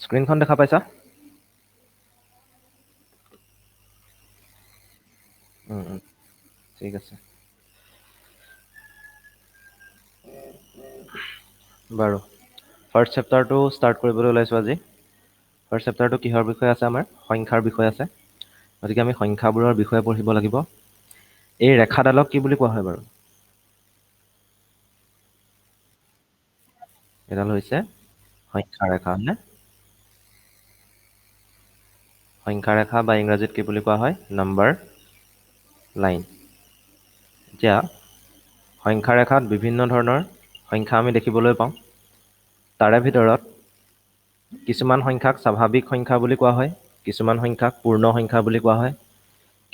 স্ক্ৰীনখন দেখা পাইছা? ঠিক আছে। বাৰু ফাৰ্ষ্ট চেপ্টাৰটো ষ্টাৰ্ট কৰিবলৈ ওলাইছোঁ আজি। ফাৰ্ষ্ট চেপ্টাৰটো কিহৰ বিষয়ে আছে? আমাৰ সংখ্যাৰ বিষয়ে আছে। গতিকে আমি সংখ্যাবোৰৰ বিষয়ে পঢ়িব লাগিব। এই ৰেখাডালক কি বুলি কোৱা হয় বাৰু? এডাল হৈছে সংখ্যা ৰেখা, হয়নে? সংখ্যা ৰেখা বা ইংৰাজীত কি বুলি কোৱা হয়? Number line. এতিয়া সংখ্যা ৰেখাত বিভিন্ন ধৰণৰ সংখ্যা আমি দেখিবলৈ পাওঁ। তাৰে ভিতৰত কিছুমান সংখ্যাক স্বাভাৱিক সংখ্যা বুলি কোৱা হয়, কিছুমান সংখ্যাক পূৰ্ণ সংখ্যা বুলি কোৱা হয়,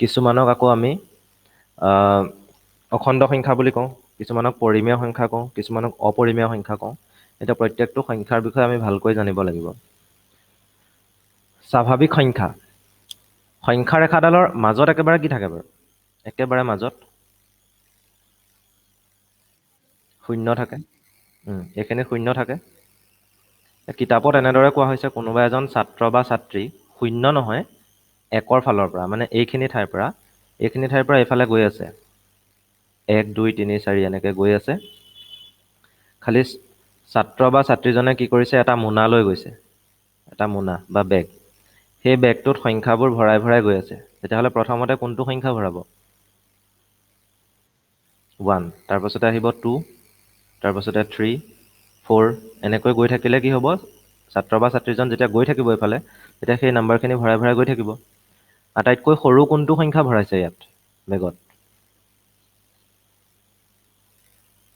কিছুমানক আকৌ আমি অখণ্ড সংখ্যা বুলি কওঁ, কিছুমানক পৰিমেয় সংখ্যা কওঁ, কিছুমানক অপৰিমেয় সংখ্যা কওঁ। এতিয়া প্ৰত্যেকটো সংখ্যাৰ বিষয়ে আমি ভালকৈ জানিব লাগিব। স্বাভাৱিক সংখ্যা। সংখ্যা ৰেখাডালৰ মাজত একেবাৰে কি থাকে বাৰু? একেবাৰে মাজত শূন্য থাকে। এইখিনি শূন্য থাকে। কিতাপত এনেদৰে কোৱা হৈছে, কোনোবা এজন ছাত্ৰ বা ছাত্ৰী শূন্য নহয়, একৰ ফালৰ পৰা, মানে এইখিনি ঠাইৰ পৰা এইফালে গৈ আছে। 1, 2, 3, 4 এনেকে গৈ আছে। খালি ছাত্ৰ বা ছাত্ৰীজনে কি কৰিছে? এটা মোনা লৈ গৈছে। এটা মোনা বা বেগ। সেই বেগটোত সংখ্যাবোৰ ভৰাই ভৰাই গৈ আছে। তেতিয়াহ'লে প্ৰথমতে কোনটো সংখ্যা ভৰাব? 1, তাৰপাছতে আহিব 2, তাৰপাছতে 3, 4 এনেকৈ গৈ থাকিলে কি হ'ব? ছাত্ৰ বা ছাত্ৰীজন যেতিয়া গৈ থাকিব এইফালে, তেতিয়া সেই নাম্বাৰখিনি ভৰাই ভৰাই গৈ থাকিব। আটাইতকৈ সৰু কোনটো সংখ্যা ভৰাইছে ইয়াত বেগত?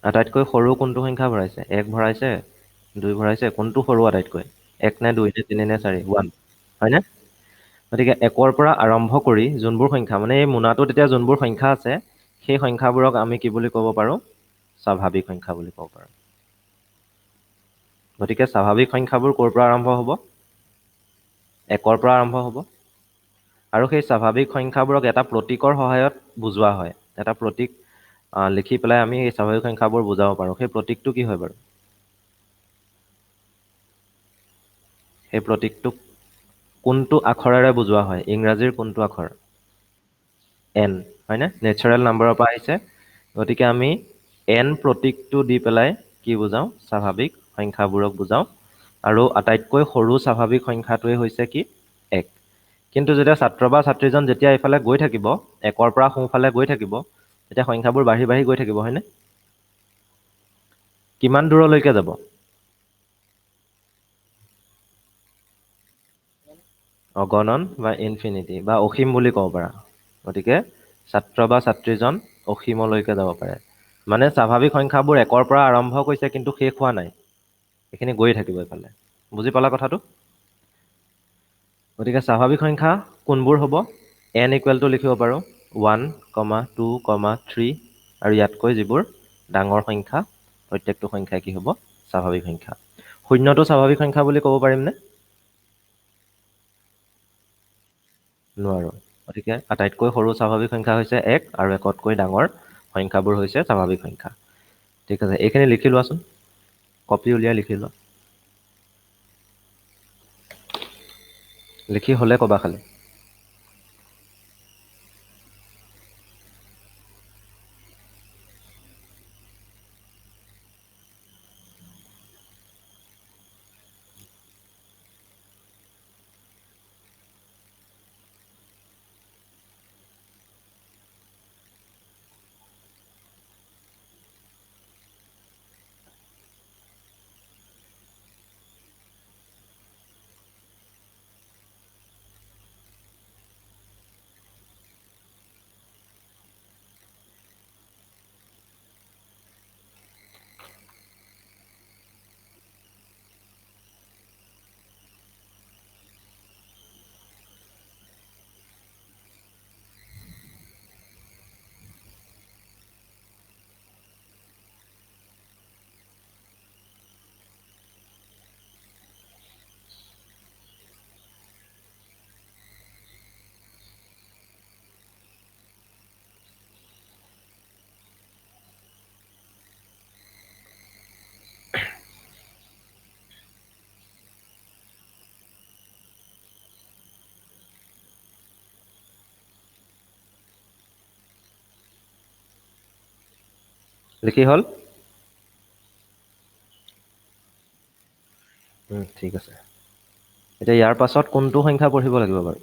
আটাইতকৈ সৰু কোনটো সংখ্যা ভৰাইছে? 1 ভৰাইছে, 2 ভৰাইছে, কোনটো সৰু আটাইতকৈ? 1 নে 2 নে 3 নে 4? 1, হয়নে? গতিকে 1ৰ পৰা আৰম্ভ কৰি যোনবোৰ সংখ্যা, মানে এই মোনাটোত এতিয়া যোনবোৰ সংখ্যা আছে, সেই সংখ্যাবোৰক আমি কি বুলি ক'ব পাৰোঁ? স্বাভাৱিক সংখ্যা বুলি ক'ব পাৰোঁ। গতিকে স্বাভাৱিক সংখ্যাবোৰ ক'ৰ পৰা আৰম্ভ হ'ব? 1ৰ পৰা আৰম্ভ হ'ব। আৰু সেই স্বাভাৱিক সংখ্যাবোৰক এটা প্ৰতীকৰ সহায়ত বুজোৱা হয়। এটা প্ৰতীক লিখি পেলাই আমি এই স্বাভাৱিক সংখ্যাবোৰ বুজাব পাৰোঁ। সেই প্ৰতীকটো কি হয় বাৰু? সেই প্ৰতীকটোক কোনটো আখৰেৰে বুজোৱা হয়? ইংৰাজীৰ কোনটো আখৰ? এন, হয়নে? নেচাৰেল নাম্বাৰৰ পৰা আহিছে। গতিকে আমি এন প্ৰতীকটো দি পেলাই কি বুজাওঁ? স্বাভাৱিক সংখ্যাবোৰক বুজাওঁ। আৰু আটাইতকৈ সৰু স্বাভাৱিক সংখ্যাটোৱে হৈছে কি? 1। কিন্তু যেতিয়া ছাত্ৰ বা ছাত্ৰীজন যেতিয়া এইফালে গৈ থাকিব, 1ৰ পৰা সোঁফালে গৈ থাকিব, তেতিয়া সংখ্যাবোৰ বাঢ়ি বাঢ়ি গৈ থাকিব, হয়নে? কিমান দূৰলৈকে যাব? অগণন বা ইনফিনিটি বা অসীম বুলি ক'ব পাৰা। গতিকে ছাত্ৰ বা ছাত্ৰীজন অসীমলৈকে যাব পাৰে। মানে স্বাভাৱিক সংখ্যাবোৰ 1ৰ পৰা আৰম্ভ কৰিছে, কিন্তু শেষ হোৱা নাই। এইখিনি গৈয়ে থাকিব এইফালে। বুজি পালা কথাটো? গতিকে স্বাভাৱিক সংখ্যা কোনবোৰ হ'ব? n ইকুৱেলটো লিখিব পাৰোঁ 1, 2, 3 আৰু ইয়াতকৈ যিবোৰ ডাঙৰ সংখ্যা, প্ৰত্যেকটো সংখ্যাই কি হ'ব? স্বাভাৱিক সংখ্যা। শূন্যটো স্বাভাৱিক সংখ্যা বুলি ক'ব পাৰিমনে? নোৱাৰোঁ। গতিকে আটাইতকৈ সৰু স্বাভাৱিক সংখ্যা হৈছে 1 আৰু 1তকৈ ডাঙৰ সংখ্যাবোৰ হৈছে স্বাভাৱিক সংখ্যা। ঠিক আছে, এইখিনি লিখি লোৱাচোন। কপি উলিয়াই লিখি লোৱা। লিখি হ'লে ক'বা খালি। লিখি হ'ল? ঠিক আছে। এতিয়া ইয়াৰ পাছত কোনটো সংখ্যা পঢ়িব লাগিব বাৰু?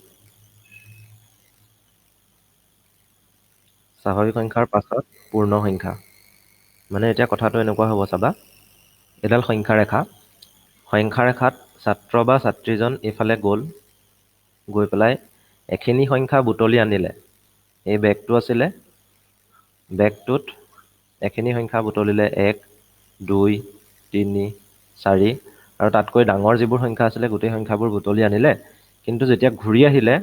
স্বাভাৱিক সংখ্যাৰ পাছত পূৰ্ণ সংখ্যা। মানে এতিয়া কথাটো এনেকুৱা হ'ব চাবা, এডাল সংখ্যা ৰেখা, সংখ্যা ৰেখাত ছাত্ৰ বা ছাত্ৰীজন এইফালে গ'ল, গৈ পেলাই এখিনি সংখ্যা বুটলি আনিলে। এই বেগটো আছিলে, বেগটোত এখিনি সংখ্যা বুটলিলে 1, 2, 3, 4 আৰু তাতকৈ ডাঙৰ যিবোৰ সংখ্যা আছিলে গোটেই সংখ্যাবোৰ বুটলি আনিলে। কিন্তু যেতিয়া ঘূৰি আহিলে,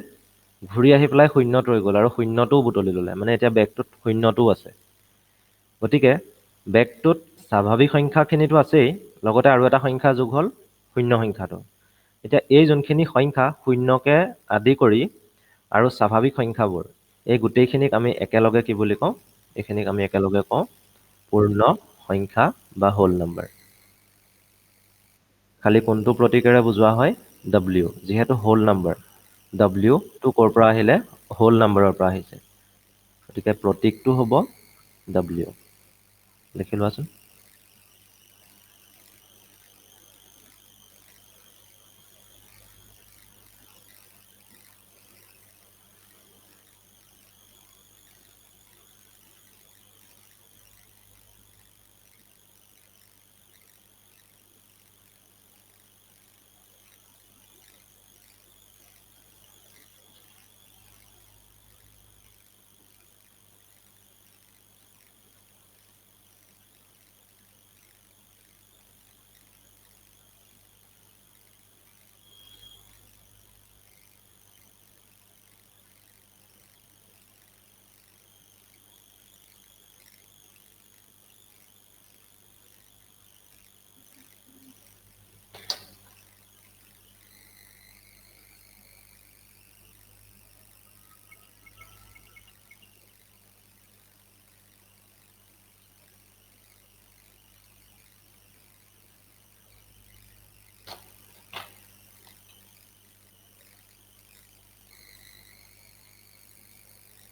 ঘূৰি আহি পেলাই শূন্যত ৰৈ গ'ল আৰু শূন্যটোও বুটলি ল'লে। মানে এতিয়া বেগটোত শূন্যটোও আছে। গতিকে বেগটোত স্বাভাৱিক সংখ্যাখিনিতো আছেই, লগতে আৰু এটা সংখ্যা যোগ হ'ল শূন্য সংখ্যাটো। এতিয়া এই যোনখিনি সংখ্যা শূন্যকে আদি কৰি আৰু স্বাভাৱিক সংখ্যাবোৰ, এই গোটেইখিনিক আমি একেলগে কি বুলি কওঁ? এইখিনিক আমি একেলগে কওঁ পূৰ্ণ সংখ্যা বা হোল নম্বৰ। খালি কোনটো প্ৰতীকেৰে বুজোৱা হয়? W, যিহেতু হোল নম্বৰ। W টো ক'ৰ পৰা আহিলে? হোল নম্বৰৰ পৰা আহিছে। গতিকে প্ৰতীকটো হ'ব W। লিখি লোৱাচোন।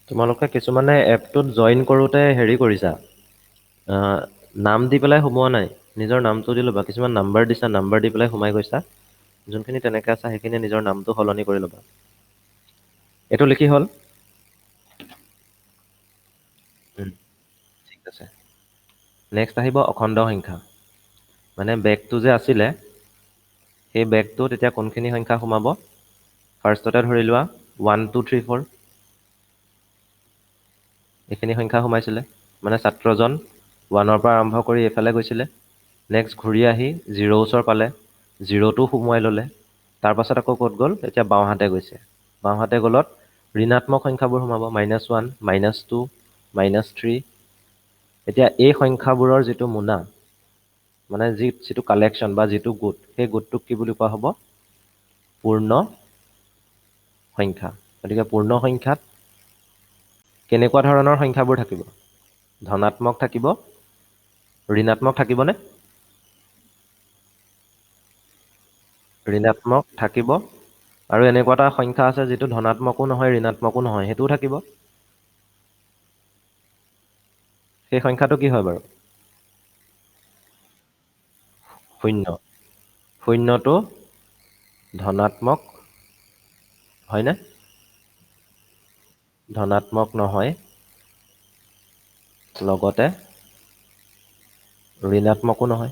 তোমালোকে কিছুমানে এপটোত জইন কৰোঁতে হেৰি কৰিছা, নাম দি পেলাই সোমোৱা নাই। নিজৰ নামটো দি ল'বা। কিছুমান নাম্বাৰ দিছা, নাম্বাৰ দি পেলাই সোমাই গৈছা। যোনখিনি তেনেকৈ আছা সেইখিনি নিজৰ নামটো সলনি কৰি ল'বা। এইটো লিখি হ'ল? ঠিক আছে। নেক্সট আহিব অখণ্ড সংখ্যা। মানে বেগটো যে আছিলে, সেই বেগটোত এতিয়া কোনখিনি সংখ্যা সোমাব? ফাৰ্ষ্টতে ধৰি লোৱা 1, 2, 3, 4। এইখিনি সংখ্যা সোমাইছিলে। মানে ছাত্ৰজন 1ৰ পৰা আৰম্ভ কৰি এইফালে গৈছিলে। নেক্সট ঘূৰি আহি 0 ওচৰ পালে, 0টো সোমোৱাই ল'লে। তাৰপাছত আকৌ ক'ত গ'ল? এতিয়া বাওঁহাতে গৈছে। বাওঁহাতে গ'লত ঋণাত্মক সংখ্যাবোৰ সোমাব, -1, -2, -3। এতিয়া এই সংখ্যাবোৰৰ যিটো মোনা, মানে যিটো কালেকশ্যন বা যিটো গোট, সেই গোটটোক কি বুলি কোৱা হ'ব? পূৰ্ণ সংখ্যা। গতিকে পূৰ্ণ সংখ্যাত কেনেকুৱা ধৰণৰ সংখ্যাবোৰ থাকিব? ধনাত্মক থাকিব, ঋণাত্মক থাকিবনে? ঋণাত্মক থাকিব, আৰু এনেকুৱা এটা সংখ্যা আছে যিটো ধনাত্মকো নহয়, ঋণাত্মকো নহয়, সেইটোও থাকিব। সেই সংখ্যাটো কি হয় বাৰু? শূন্য। শূন্যটো ধনাত্মক হয়নে? ধনাত্মক নহয়, লগতে ঋণাত্মকো নহয়।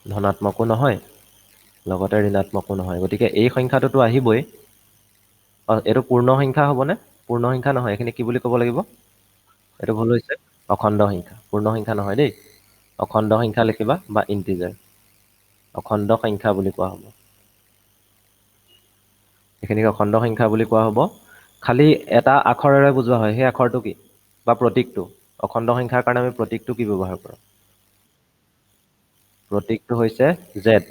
ধনাত্মকো নহয়, লগতে ঋণাত্মকো নহয়। গতিকে এই সংখ্যাটোতো আহিবই। এইটো পূৰ্ণ সংখ্যা হ'বনে? পূৰ্ণ সংখ্যা নহয়। এইখিনি কি বুলি ক'ব লাগিব? এইটো ভুল হৈছে। অখণ্ড সংখ্যা। পূৰ্ণ সংখ্যা নহয় দেই। অখণ্ড সংখ্যা লিখিবা বা ইণ্টিজাৰ। অখণ্ড সংখ্যা বুলি কোৱা হ'ব। এইখিনিক অখণ্ড সংখ্যা বুলি কোৱা হ'ব। খালি এটা আখৰেৰে বুজোৱা হয়। সেই আখৰটো কি? বা প্ৰতীকটো। অখণ্ড সংখ্যাৰ কাৰণে আমি প্ৰতীকটো কি ব্যৱহাৰ কৰোঁ? প্ৰতীকটো হৈছে জেড।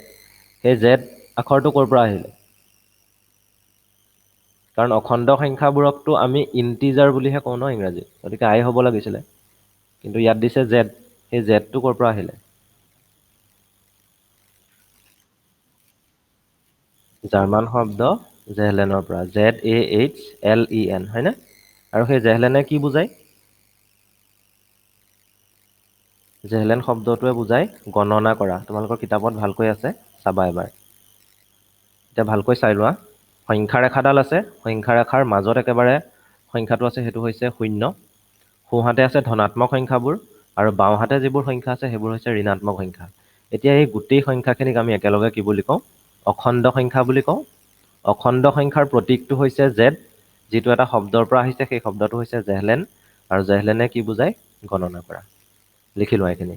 সেই জেড আখৰটো ক'ৰ পৰা আহিলে? কাৰণ অখণ্ড সংখ্যাবোৰকতো আমি ইণ্টিজাৰ বুলিহে কওঁ ন ইংৰাজীত। গতিকে আই হ'ব লাগিছিলে। কিন্তু ইয়াত দিছে জেড। সেই জেডটো ক'ৰ পৰা আহিলে? জাৰ্মান শব্দ জেহলেনৰ পৰা। ZAHLEN, হয়নে? আৰু সেই জেহলেনে কি বুজায়? জেহলেন শব্দটোৱে বুজায় গণনা কৰা। তোমালোকৰ কিতাপত ভালকৈ আছে, চাবা এবাৰ। এতিয়া ভালকৈ চাই লোৱা। সংখ্যা ৰেখাডাল আছে, সংখ্যা ৰেখাৰ মাজত একেবাৰে সংখ্যাটো আছে, সেইটো হৈছে 0। সোঁহাতে আছে ধনাত্মক সংখ্যাবোৰ, আৰু বাওঁহাতে যিবোৰ সংখ্যা আছে সেইবোৰ হৈছে ঋণাত্মক সংখ্যা। এতিয়া এই গোটেই সংখ্যাখিনিক আমি একেলগে কি বুলি কওঁ? অখণ্ড সংখ্যা বুলি কওঁ। অখণ্ড সংখ্যাৰ প্ৰতীকটো হৈছে জেড, যিটো এটা শব্দৰ পৰা আহিছে, সেই শব্দটো হৈছে জেহলেন, আৰু জেহলেনে কি বুজায়? গণনা কৰা। লিখি লোৱা এইখিনি।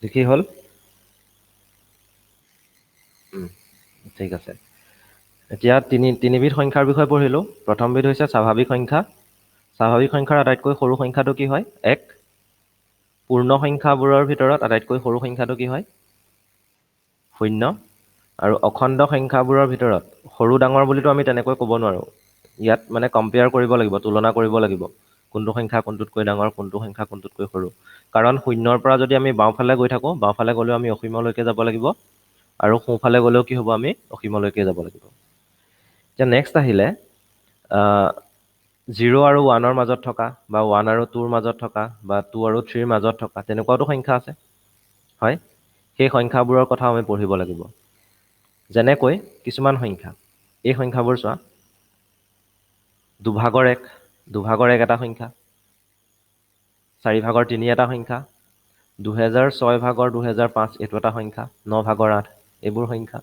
লিখি হ'ল? ঠিক আছে। এতিয়া তিনিবিধ সংখ্যাৰ বিষয়ে পঢ়িলোঁ। প্ৰথমবিধ হৈছে স্বাভাৱিক সংখ্যা। স্বাভাৱিক সংখ্যাৰ আটাইতকৈ সৰু সংখ্যাটো কি হয়? 1। পূৰ্ণ সংখ্যাবোৰৰ ভিতৰত আটাইতকৈ সৰু সংখ্যাটো কি হয়? 0। আৰু অখণ্ড সংখ্যাবোৰৰ ভিতৰত সৰু ডাঙৰ বুলিতো আমি তেনেকৈ ক'ব নোৱাৰোঁ। ইয়াত মানে কম্পেয়াৰ কৰিব লাগিব, তুলনা কৰিব লাগিব। কোনটো সংখ্যা কোনটোতকৈ ডাঙৰ, কোনটো সংখ্যা কোনটোতকৈ সৰু। কাৰণ 0ৰ পৰা যদি আমি বাওঁফালে গৈ থাকোঁ, বাওঁফালে গ'লেও আমি অসীমলৈকে যাব লাগিব, আৰু সোঁফালে গ'লেও কি হ'ব? আমি অসীমলৈকে যাব লাগিব। এতিয়া নেক্সট আহিলে 0 আৰু 1ৰ মাজত থকা, বা 1 আৰু 2ৰ মাজত থকা, বা 2 আৰু 3ৰ মাজত থকা, তেনেকুৱাতো সংখ্যা আছে, হয়? সেই সংখ্যাবোৰৰ কথাও আমি পঢ়িব লাগিব। যেনেকৈ কিছুমান সংখ্যা, এই সংখ্যাবোৰ চোৱা। 2/1, 2/1 এটা সংখ্যা। 4/3 এটা সংখ্যা। 2006 2005 এইটো এটা সংখ্যা। 9/8 এইবোৰ সংখ্যা।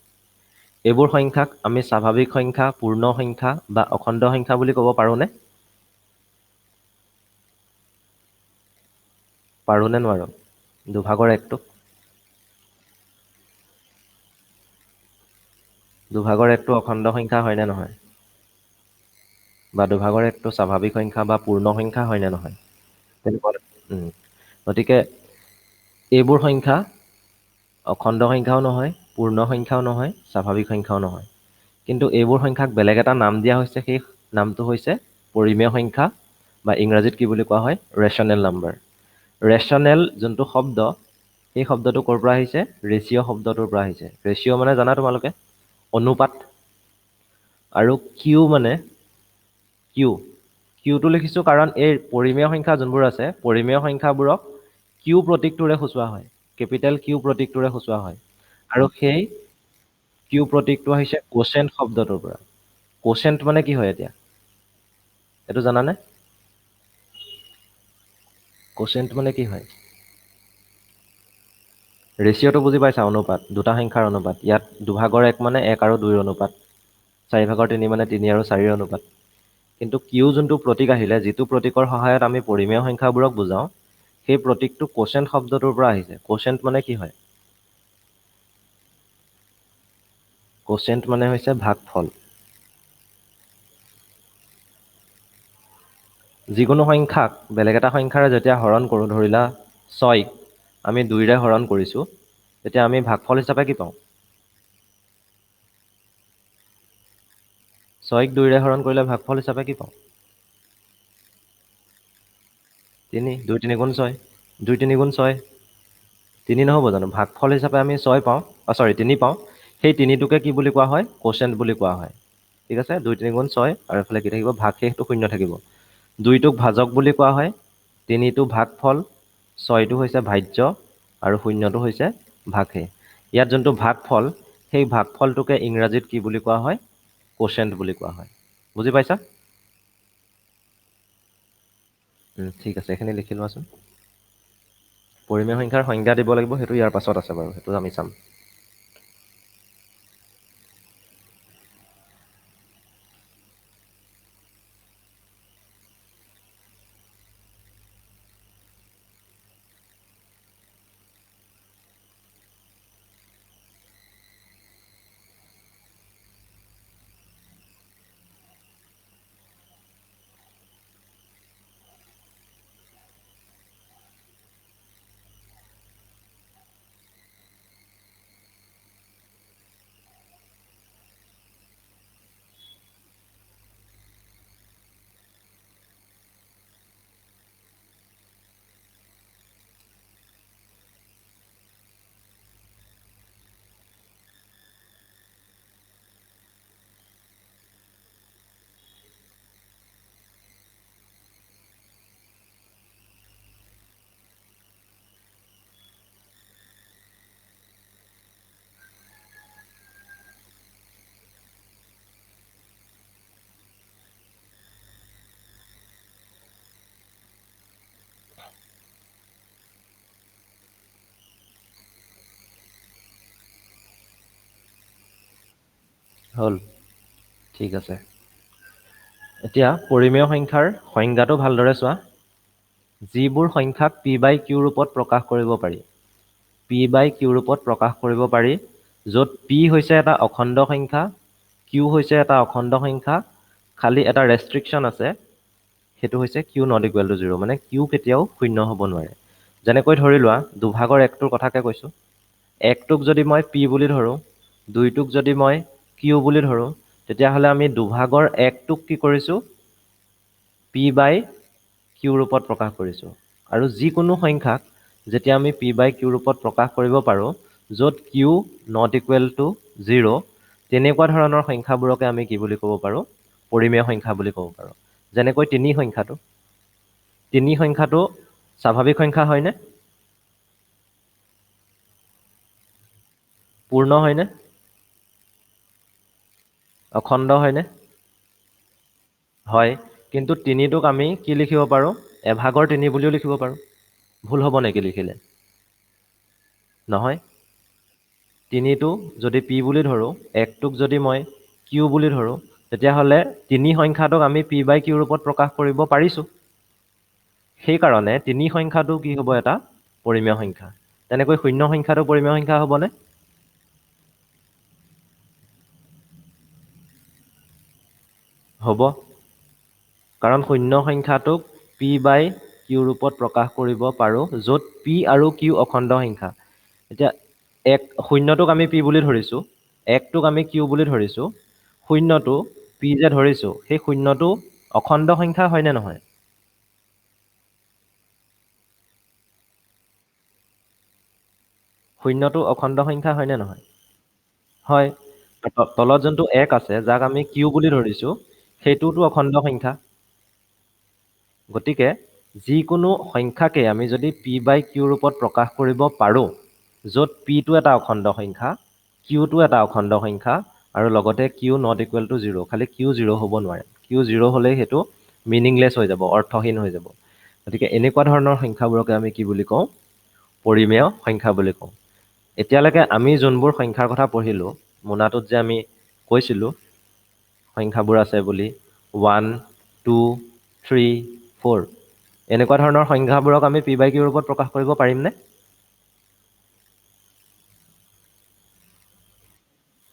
এইবোৰ সংখ্যাক আমি স্বাভাৱিক সংখ্যা, পূৰ্ণ সংখ্যা বা অখণ্ড সংখ্যা বুলি ক'ব পাৰোঁনে? পাৰোঁনে নোৱাৰোঁ? 2/1টোক 2/1টো অখণ্ড সংখ্যা হয়নে নহয়? বা 2/1টো স্বাভাৱিক সংখ্যা বা পূৰ্ণ সংখ্যা হয়নে নহয়? তেনেকুৱা। গতিকে এইবোৰ সংখ্যা অখণ্ড সংখ্যাও নহয়, পূৰ্ণ সংখ্যাও নহয়, স্বাভাৱিক সংখ্যাও নহয়। কিন্তু এইবোৰ সংখ্যাক বেলেগ এটা নাম দিয়া হৈছে, সেই নামটো হৈছে পৰিমেয় সংখ্যা, বা ইংৰাজীত কি বুলি কোৱা হয়? Rational number. ৰেচনেল যোনটো শব্দ, সেই শব্দটো ক'ৰ পৰা আহিছে? ৰেচিঅ' শব্দটোৰ পৰা আহিছে। ৰেচিঅ' মানে জানা তোমালোকে? অনুপাত। আৰু কিউ মানে কিউটো লিখিছোঁ কাৰণ এই পৰিমেয় সংখ্যা যোনবোৰ আছে, পৰিমেয় সংখ্যাবোৰক কিউ প্ৰতীকটোৰে সূচোৱা হয়। কেপিটেল কিউ প্ৰতীকটোৰে সূচোৱা হয়। আৰু সেই কিউ প্ৰতীকটো আহিছে কোচেণ্ট শব্দটোৰ পৰা। কোচেণ্ট মানে কি হয় এতিয়া? এইটো জানানে? কোচেণ্ট মানে কি হয়? ৰেচিঅ'টো বুজি পাইছা? অনুপাত, দুটা সংখ্যাৰ অনুপাত। ইয়াত 2/1 মানে 1 আৰু 2ৰ অনুপাত। 4/3 মানে 3 আৰু 4ৰ অনুপাত। কিন্তু কিউ যোনটো প্ৰতীক আহিলে, যিটো প্ৰতীকৰ সহায়ত আমি পৰিমেয় সংখ্যাবোৰক বুজাওঁ, সেই প্ৰতীকটো কোচেণ্ট শব্দটোৰ পৰা আহিছে। কোচেণ্ট মানে কি হয়? কোচেণ্ট মানে হৈছে ভাগফল। যিকোনো সংখ্যাক বেলেগ এটা সংখ্যাৰে যেতিয়া হৰণ কৰোঁ, ধৰিলা 6ক আমি 2ৰে হৰণ কৰিছোঁ, তেতিয়া আমি ভাগফল হিচাপে কি পাওঁ? 6ক 2ৰে হৰণ কৰিলে ভাগফল হিচাপে কি পাওঁ? 3। 2 3 গুণ 6। 2 3 গুণ 6। 3 নহ'ব জানো? ভাগফল হিচাপে আমি 6 পাওঁ, 3 পাওঁ। সেই 3টোকে কি বুলি কোৱা হয়? কোচেণ্ট বুলি কোৱা হয়। ঠিক আছে? 2 3 গুণ 6, আৰু এইফালে কি থাকিব? ভাগ শেষটো 0 থাকিব। 2টোক ভাজক বুলি কোৱা হয়, 3টো ভাগফল, 6টো হৈছে ভাজ্য আৰু 0টো হৈছে ভাগশেষ। ইয়াত যোনটো ভাগফল, সেই ভাগফলটোকে ইংৰাজীত কি বুলি কোৱা হয়? কোচেণ্ট বুলি কোৱা হয়। বুজি পাইছা? ঠিক আছে, এইখিনি লিখি লোৱাচোন। পৰিমেয় সংখ্যাৰ সংজ্ঞা দিব লাগিব, সেইটো ইয়াৰ পাছত আছে বাৰু, সেইটো আমি চাম। হ'ল? ঠিক আছে। এতিয়া পৰিমেয় সংখ্যাৰ সংজ্ঞাটো ভালদৰে চোৱা। যিবোৰ সংখ্যাক p/q ৰূপত প্ৰকাশ কৰিব পাৰি, p/q ৰূপত প্ৰকাশ কৰিব পাৰি, য'ত p হৈছে এটা অখণ্ড সংখ্যা, q হৈছে এটা অখণ্ড সংখ্যা, খালি এটা ৰেষ্ট্ৰিকশ্যন আছে, সেইটো হৈছে q not equal to 0, মানে q কেতিয়াও শূন্য হ'ব নোৱাৰে। যেনেকৈ ধৰি লোৱা, দুভাগৰ একটোৰ কথাকে কৈছোঁ। একটোক যদি মই p বুলি ধৰোঁ, 2টোক যদি মই q বুলি ধৰোঁ, তেতিয়াহ'লে আমি দুভাগৰ একটোক কি কৰিছোঁ? p/q ৰূপত প্ৰকাশ কৰিছোঁ। আৰু যিকোনো সংখ্যাক যেতিয়া আমি p/q ৰূপত প্ৰকাশ কৰিব পাৰোঁ, য'ত q not equal to 0, তেনেকুৱা ধৰণৰ সংখ্যাবোৰকে আমি কি বুলি ক'ব পাৰোঁ? পৰিমেয় সংখ্যা বুলি ক'ব পাৰোঁ। যেনেকৈ 3 সংখ্যাটো। 3 সংখ্যাটো স্বাভাৱিক সংখ্যা হয়নে? পূৰ্ণ হয়নে? অখণ্ড হয়নে? হয়। কিন্তু 3টোক আমি কি লিখিব পাৰোঁ? এভাগৰ 3 বুলিও লিখিব পাৰোঁ। ভুল হ'ব নেকি লিখিলে? নহয়। 3টো যদি p বুলি ধৰোঁ, একটোক যদি মই q বুলি ধৰোঁ, তেতিয়াহ'লে 3 সংখ্যাটোক আমি p/q ৰূপত প্ৰকাশ কৰিব পাৰিছোঁ। সেইকাৰণে 3 সংখ্যাটো কি হ'ব? এটা পৰিমেয় সংখ্যা। তেনেকৈ 0 সংখ্যাটো পৰিমেয় সংখ্যা হ'বনে? হ'ব। কাৰণ 0 সংখ্যাটোক p/q ৰূপত প্ৰকাশ কৰিব পাৰোঁ, য'ত p আৰু q অখণ্ড সংখ্যা। এতিয়া 0টোক আমি p বুলি ধৰিছোঁ, 1টোক আমি q বুলি ধৰিছোঁ, 0টো p যে ধৰিছোঁ, সেই 0টো অখণ্ড সংখ্যা হয়নে নহয়? 0টো অখণ্ড সংখ্যা হয়নে নহয়? হয়। তলত যোনটো 1 আছে, যাক আমি q বুলি ধৰিছোঁ, সেইটোতো অখণ্ড সংখ্যা। গতিকে যিকোনো সংখ্যাকে আমি যদি p/q ৰূপত প্ৰকাশ কৰিব পাৰোঁ, য'ত pটো এটা অখণ্ড সংখ্যা, qটো এটা অখণ্ড সংখ্যা, আৰু লগতে q not equal to 0, খালি q 0 হ'ব নোৱাৰে। q 0 হ'লেই সেইটো মিনিংলেছ হৈ যাব, অৰ্থহীন হৈ যাব। গতিকে এনেকুৱা ধৰণৰ সংখ্যাবোৰকে আমি কি বুলি কওঁ? পৰিমেয় সংখ্যা বুলি কওঁ। এতিয়ালৈকে আমি যোনবোৰ সংখ্যাৰ কথা পঢ়িলোঁ, মোনাটোত যে আমি কৈছিলোঁ সংখ্যাবোৰ আছে বুলি, 1, 2, 3, 4, এনেকুৱা ধৰণৰ সংখ্যাবোৰক আমি p/q ৰূপত প্ৰকাশ কৰিব পাৰিমনে?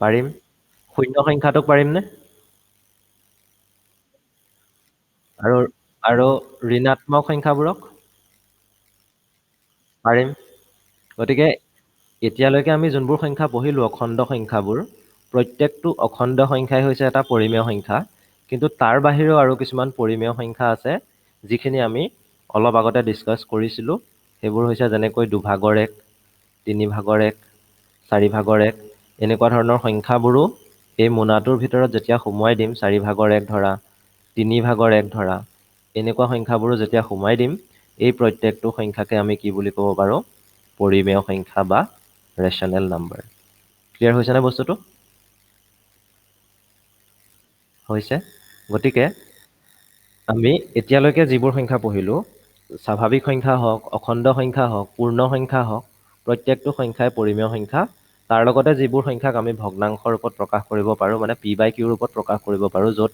পাৰিম। 0 সংখ্যাটোক পাৰিমনে? আৰু আৰু ঋণাত্মক সংখ্যাবোৰক? পাৰিম। গতিকে এতিয়ালৈকে আমি যোনবোৰ সংখ্যা পঢ়িলোঁ, অখণ্ড সংখ্যাবোৰ, প্ৰত্যেকটো অখণ্ড সংখ্যাই হৈছে এটা পৰিমেয় সংখ্যা। কিন্তু তাৰ বাহিৰেও আৰু কিছুমান পৰিমেয় সংখ্যা আছে, যিখিনি আমি অলপ আগতে ডিছকাছ কৰিছিলোঁ। সেইবোৰ হৈছে যেনেকৈ 2 ভাগৰ 1, 3 ভাগৰ 1, 4 ভাগৰ 1, এনেকুৱা ধৰণৰ সংখ্যাবোৰো এই মোনাটোৰ ভিতৰত যেতিয়া সোমোৱাই দিম, 4 ভাগৰ 1 ধৰা, 3 ভাগৰ 1 ধৰা, এনেকুৱা সংখ্যাবোৰো যেতিয়া সোমাই দিম, এই প্ৰত্যেকটো সংখ্যাকে আমি কি বুলি ক'ব পাৰোঁ? পৰিমেয় সংখ্যা বা ৰেচনেল নাম্বাৰ। ক্লিয়াৰ হৈছেনে বস্তুটো? হৈছে। গতিকে আমি এতিয়ালৈকে যিবোৰ সংখ্যা পঢ়িলোঁ, স্বাভাৱিক সংখ্যা হওক, অখণ্ড সংখ্যা হওক, পূৰ্ণ সংখ্যা হওক, প্ৰত্যেকটো সংখ্যাই পৰিমেয় সংখ্যা। তাৰ লগতে যিবোৰ সংখ্যাক আমি ভগ্নাংশৰ ৰূপত প্ৰকাশ কৰিব পাৰোঁ, মানে পি বাই কিউৰ ৰূপত প্ৰকাশ কৰিব পাৰোঁ, য'ত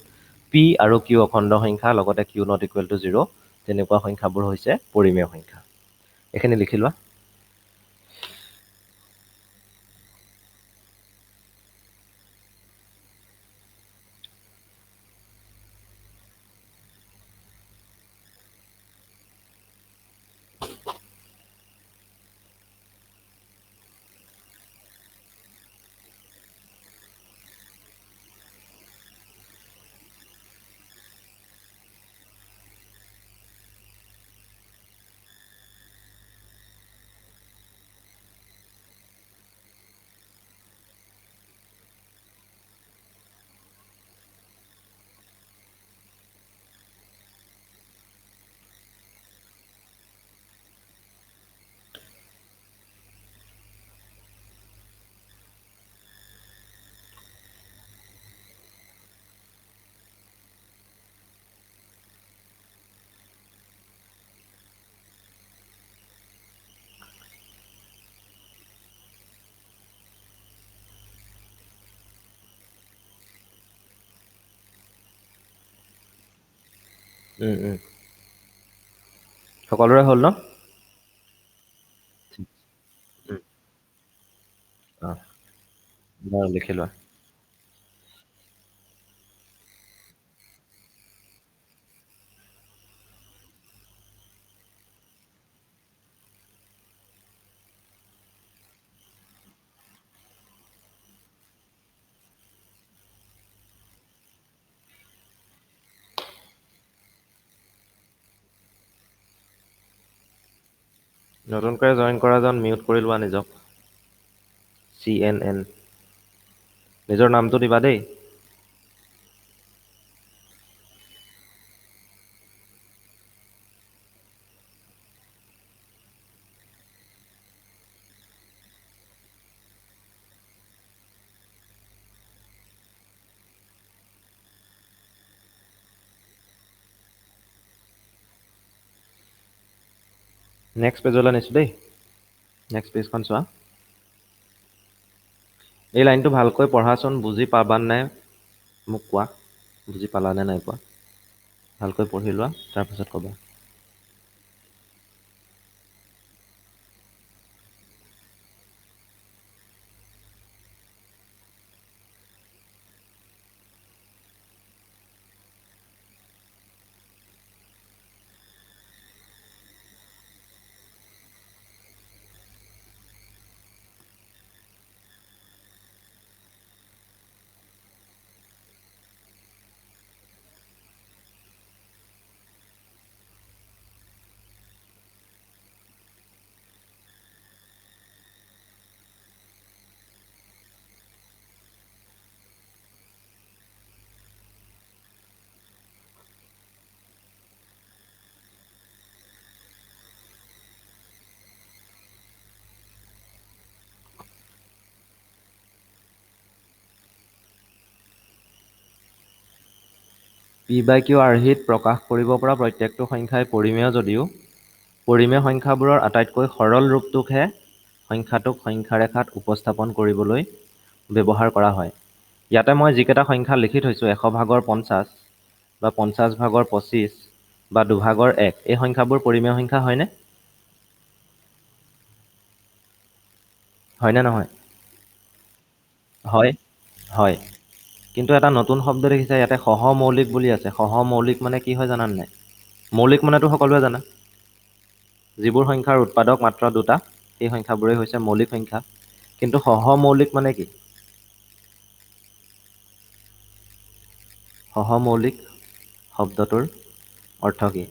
পি আৰু কিউ অখণ্ড সংখ্যা, লগতে কিউ নট ইকুৱেল টু 0, তেনেকুৱা সংখ্যাবোৰ হৈছে পৰিমেয় সংখ্যা। এইখিনি লিখি লোৱা। সকলোৰে হ'ল ন? অঁ, বাৰু লিখি লোৱা। নতুনকৈ জইন কৰাজন মিউট কৰি লোৱা নিজক। CNN, নিজৰ নামটো দিবা দেই। নেক্সট পেজলৈ নিছোঁ দেই। নেক্সট পেজখন চোৱা। এই লাইনটো ভালকৈ পঢ়াচোন, বুজি পাবা নাই মোক কোৱা। বুজি পালানে নাই পোৱা? ভালকৈ পঢ়ি লোৱা, তাৰপিছত ক'বা। পি বাই কিউ আৰ্হিত প্ৰকাশ কৰিব পৰা প্ৰত্যেকটো সংখ্যাই পৰিমেয় যদিও পৰিমেয় সংখ্যাবোৰৰ আটাইতকৈ সৰল ৰূপটোকহে সংখ্যাটোক সংখ্যাৰেখাত উপস্থাপন কৰিবলৈ ব্যৱহাৰ কৰা হয়। ইয়াতে মই যিকেইটা সংখ্যা লিখি থৈছোঁ, 100/50 বা 50/25 বা 2/1, এই সংখ্যাবোৰ পৰিমেয় সংখ্যা হয়নে? হয়নে নহয়? হয়, হয়। কিন্তু এটা নতুন শব্দ দেখিছা ইয়াতে, সহমৌলিক বুলি আছে। সহমৌলিক মানে কি হয় জানানে নাই? মৌলিক মানেতো সকলোৱে জানা। যিবোৰ সংখ্যাৰ উৎপাদক মাত্ৰ দুটা, সেই সংখ্যাবোৰেই হৈছে মৌলিক সংখ্যা। কিন্তু সহমৌলিক মানে কি? সহমৌলিক শব্দটোৰ অৰ্থ কি?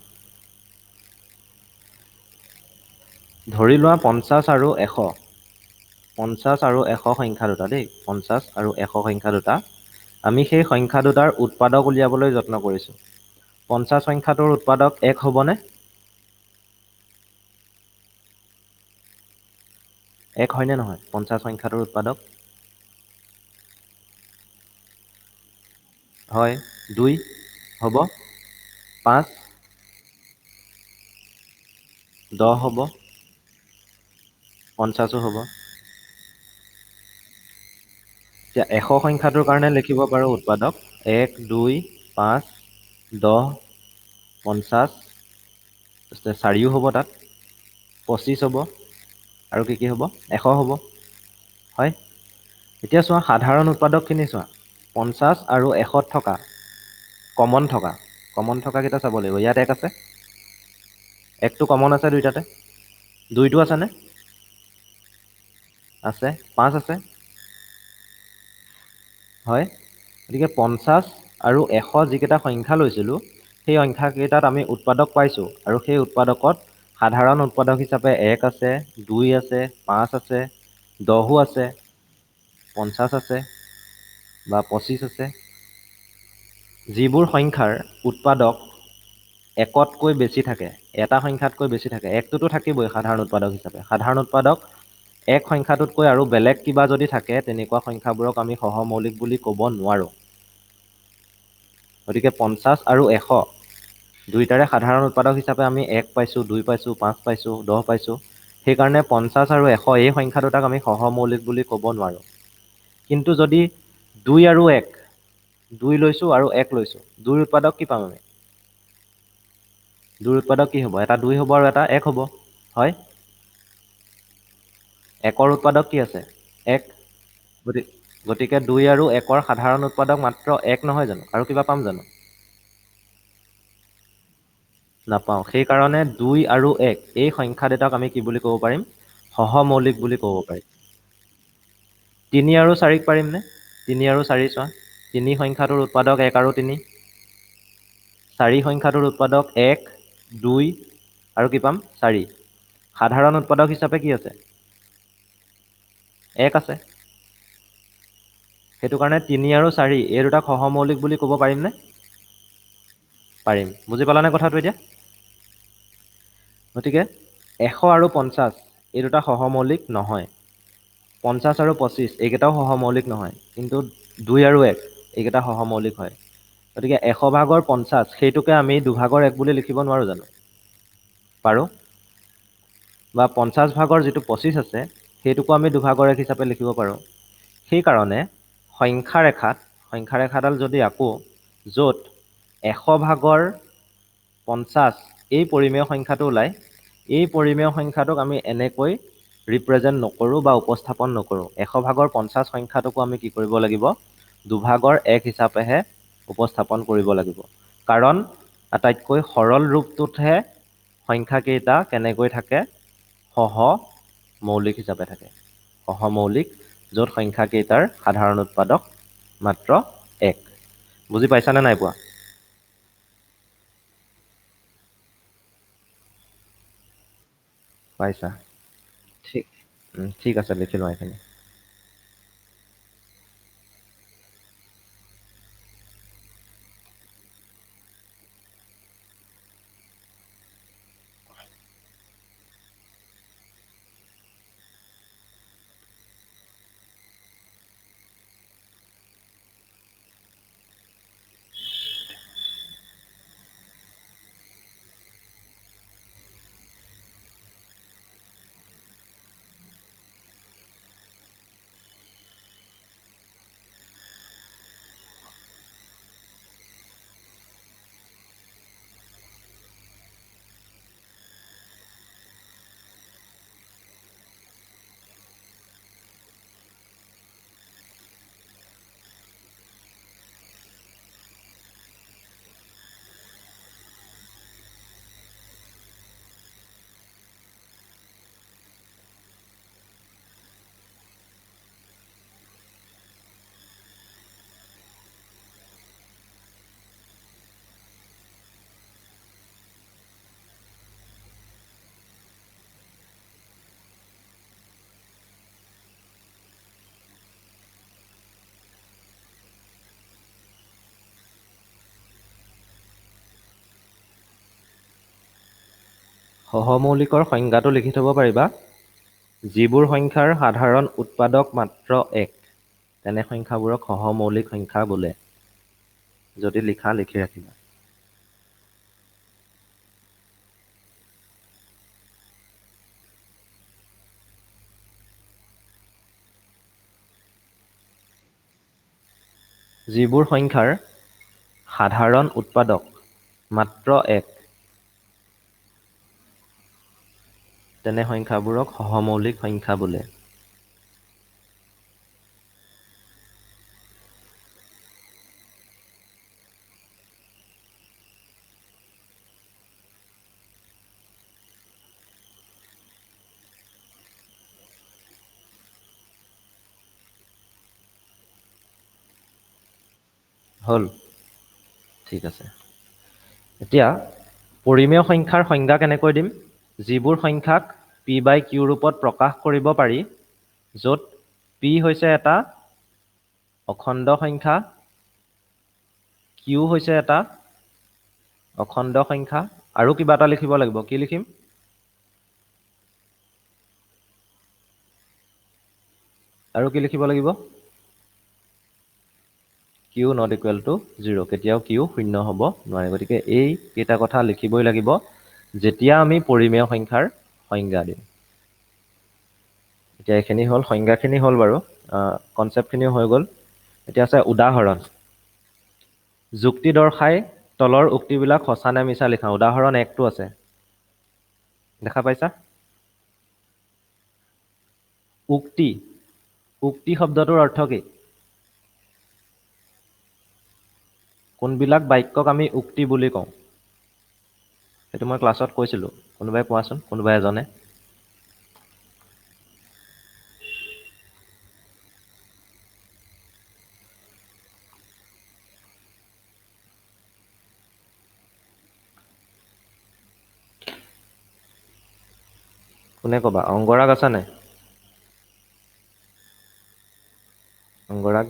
ধৰি লোৱা 50 আৰু 100। 50 আৰু 100 সংখ্যা দুটা দেই। 50 আৰু 100 সংখ্যা দুটা। আমি সেই সংখ্যা দুটাৰ উৎপাদক উলিয়াবলৈ যত্ন কৰিছোঁ। 50 সংখ্যাটোৰ উৎপাদক 1 হ'বনে? 1 হয়নে নহয় 50 সংখ্যাটোৰ উৎপাদক? হয় 2 হ'ব, 5 10 হ'ব, 50ও হ'ব। এতিয়া 100 সংখ্যাটোৰ কাৰণে লিখিব পাৰোঁ উৎপাদক 1 2 5 10 50, 4ও হ'ব তাত, 25 হ'ব আৰু কি হ'ব 100 হ'ব। হয়, এতিয়া চোৱা সাধাৰণ উৎপাদকখিনি চোৱা 50 আৰু 100ত থকা কমন থকা কেইটা চাব লাগিব। ইয়াত 1 আছে, 1টো কমন আছে দুইটাতে, 2টো আছেনে? আছে, 5 আছে। হয়, গতিকে 50 আৰু 100 যিকেইটা সংখ্যা লৈছিলোঁ, সেই সংখ্যাকেইটাত আমি উৎপাদক পাইছোঁ আৰু সেই উৎপাদকত সাধাৰণ উৎপাদক হিচাপে 1 আছে, 2 আছে, 5 আছে, 10ও আছে, 50 আছে বা 25 আছে। যিবোৰ সংখ্যাৰ উৎপাদক 1তকৈ বেছি থাকে, এটা সংখ্যাতকৈ বেছি থাকে, 1টোতো থাকিবই সাধাৰণ উৎপাদক হিচাপে। সাধাৰণ উৎপাদক 1 সংখ্যাটোতকৈ আৰু বেলেগ কিবা যদি থাকে, তেনেকুৱা সংখ্যাবোৰক আমি সহমৌলিক বুলি ক'ব নোৱাৰোঁ। গতিকে 50 আৰু 100 দুইটাৰে সাধাৰণ উৎপাদক হিচাপে আমি 1 পাইছোঁ, 2 পাইছোঁ, 5 পাইছোঁ, 10 পাইছোঁ। সেইকাৰণে 50 আৰু 100 এই সংখ্যা দুটাক আমি সহমৌলিক বুলি ক'ব নোৱাৰোঁ। কিন্তু যদি 2 আৰু 1, 2 লৈছোঁ আৰু 1 লৈছোঁ, 2ৰ উৎপাদক কি পাম আমি? 2ৰ উৎপাদক কি হ'ব? এটা 2 হ'ব আৰু এটা 1 হ'ব। হয়? 1ৰ উৎপাদক কি আছে? 1। গতিকে 2 আৰু 1ৰ সাধাৰণ উৎপাদক মাত্ৰ 1 নহয় জানো? আৰু কিবা পাম জানো? নাপাওঁ। সেইকাৰণে 2 আৰু 1 এই সংখ্যা দুটাক আমি কি বুলি ক'ব পাৰিম? সহমৌলিক বুলি ক'ব পাৰিম। 3 আৰু 4ক পাৰিমনে? 3 আৰু 4 চোৱা। 3 সংখ্যাটোৰ উৎপাদক 1 আৰু 3। 4 সংখ্যাটোৰ উৎপাদক 1, 2 আৰু কি পাম? 4। সাধাৰণ উৎপাদক হিচাপে কি আছে? 1 আছে। সেইটো কাৰণে 3 আৰু 4 এই দুটাক সহমৌলিক বুলি ক'ব পাৰিমনে? পাৰিম। বুজি পালানে কথাটো এতিয়া? গতিকে 100 আৰু 50 এই দুটা সহমৌলিক নহয়। 50 আৰু 25 এইকেইটাও সহমৌলিক নহয়। কিন্তু 2 আৰু 1 এইকেইটা সহমৌলিক হয়। গতিকে 100 ভাগৰ 50 সেইটোকে আমি 2 ভাগৰ 1 বুলি লিখিব নোৱাৰোঁ জানো? পাৰোঁ। বা 50 ভাগৰ যিটো 25 আছে, সেইটোকো আমি 2 ভাগৰ 1 হিচাপে লিখিব পাৰোঁ। সেইকাৰণে সংখ্যাৰেখাডাল যদি আঁকো, য'ত 100 ভাগৰ 50 এই পৰিমেয় সংখ্যাটো ওলায়, এই পৰিমেয় সংখ্যাটোক আমি এনেকৈ ৰিপ্ৰেজেণ্ট নকৰোঁ বা উপস্থাপন নকৰোঁ। 100 ভাগৰ 50 সংখ্যাটোকো আমি কি কৰিব লাগিব? 2 ভাগৰ 1 হিচাপেহে উপস্থাপন কৰিব লাগিব। কাৰণ আটাইতকৈ সৰল ৰূপটোতহে সংখ্যাকেইটা কেনেকৈ থাকে? সহমৌলিক হিচাপে থাকে। সহমৌলিক, য'ত সংখ্যাকেইটাৰ সাধাৰণ উৎপাদক মাত্ৰ 1। বুজি পাইছানে নাই পোৱা? পাইছা? ঠিক ঠিক আছে, লিখি লোৱা এইখিনি। সহমৌলিকৰ সংজ্ঞাটো লিখি থ'ব পাৰিবা। যিবোৰ সংখ্যাৰ সাধাৰণ উৎপাদক মাত্ৰ এক, তেনে সংখ্যাবোৰক সহমৌলিক সংখ্যা বোলে। যদি লিখা, লিখি ৰাখিবা। যিবোৰ সংখ্যাৰ সাধাৰণ উৎপাদক মাত্ৰ এক, তেনে সংখ্যাবোৰক সহমৌলিক সংখ্যা বোলে। হ'ল? ঠিক আছে। এতিয়া পৰিমেয় সংখ্যাৰ সংজ্ঞা কেনেকৈ দিম? যিবোৰ সংখ্যাক পি বাই কিউ ৰূপত প্ৰকাশ কৰিব পাৰি, য'ত পি হৈছে এটা অখণ্ড সংখ্যা, কিউ হৈছে এটা অখণ্ড সংখ্যা, আৰু কিবা এটা লিখিব লাগিব। কি লিখিম? আৰু কি লিখিব লাগিব? Q not equal to 0। কেতিয়াও কিউ শূন্য হ'ব নোৱাৰে। গতিকে এই কেইটা কথা লিখিবই লাগিব যেতিয়া আমি পৰিমেয় সংখ্যাৰ সংজ্ঞা দিম। এতিয়া এইখিনি হ'ল, সংজ্ঞাখিনি হ'ল বাৰু, কনচেপ্টখিনিও হৈ গ'ল। এতিয়া আছে উদাহৰণ। যুক্তি দৰ্শাই তলৰ উক্তিবিলাক সঁচা নে মিছা লিখা। উদাহৰণ 1টো আছে, দেখা পাইছা? উক্তি। উক্তি শব্দটোৰ অৰ্থ কি? কোনবিলাক বাক্যক আমি উক্তি বুলি কওঁ? সেইটো মই ক্লাছত কৈছিলোঁ। কোনোবাই কোৱাচোন, কোনোবাই এজনে। কোনে ক'বা? অংগৰাগ আছা নাই? অংগৰাগ?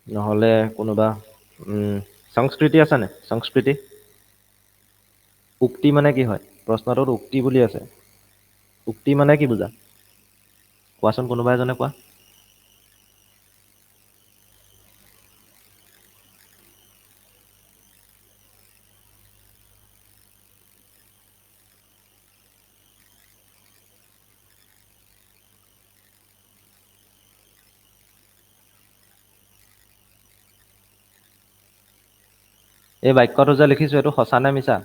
নহ'লে কোনোবা সংস্কৃতি আছে নাই? সংস্কৃতি? উক্তি মানে কি হয়? প্ৰশ্নটোত উক্তি বুলি আছে। উক্তি মানে কি বুজা? কোৱাচোন, কোনোবা এজনে কোৱা। এই বাক্যটো যে লিখিছো, এইটো সঁচা নে মিছা?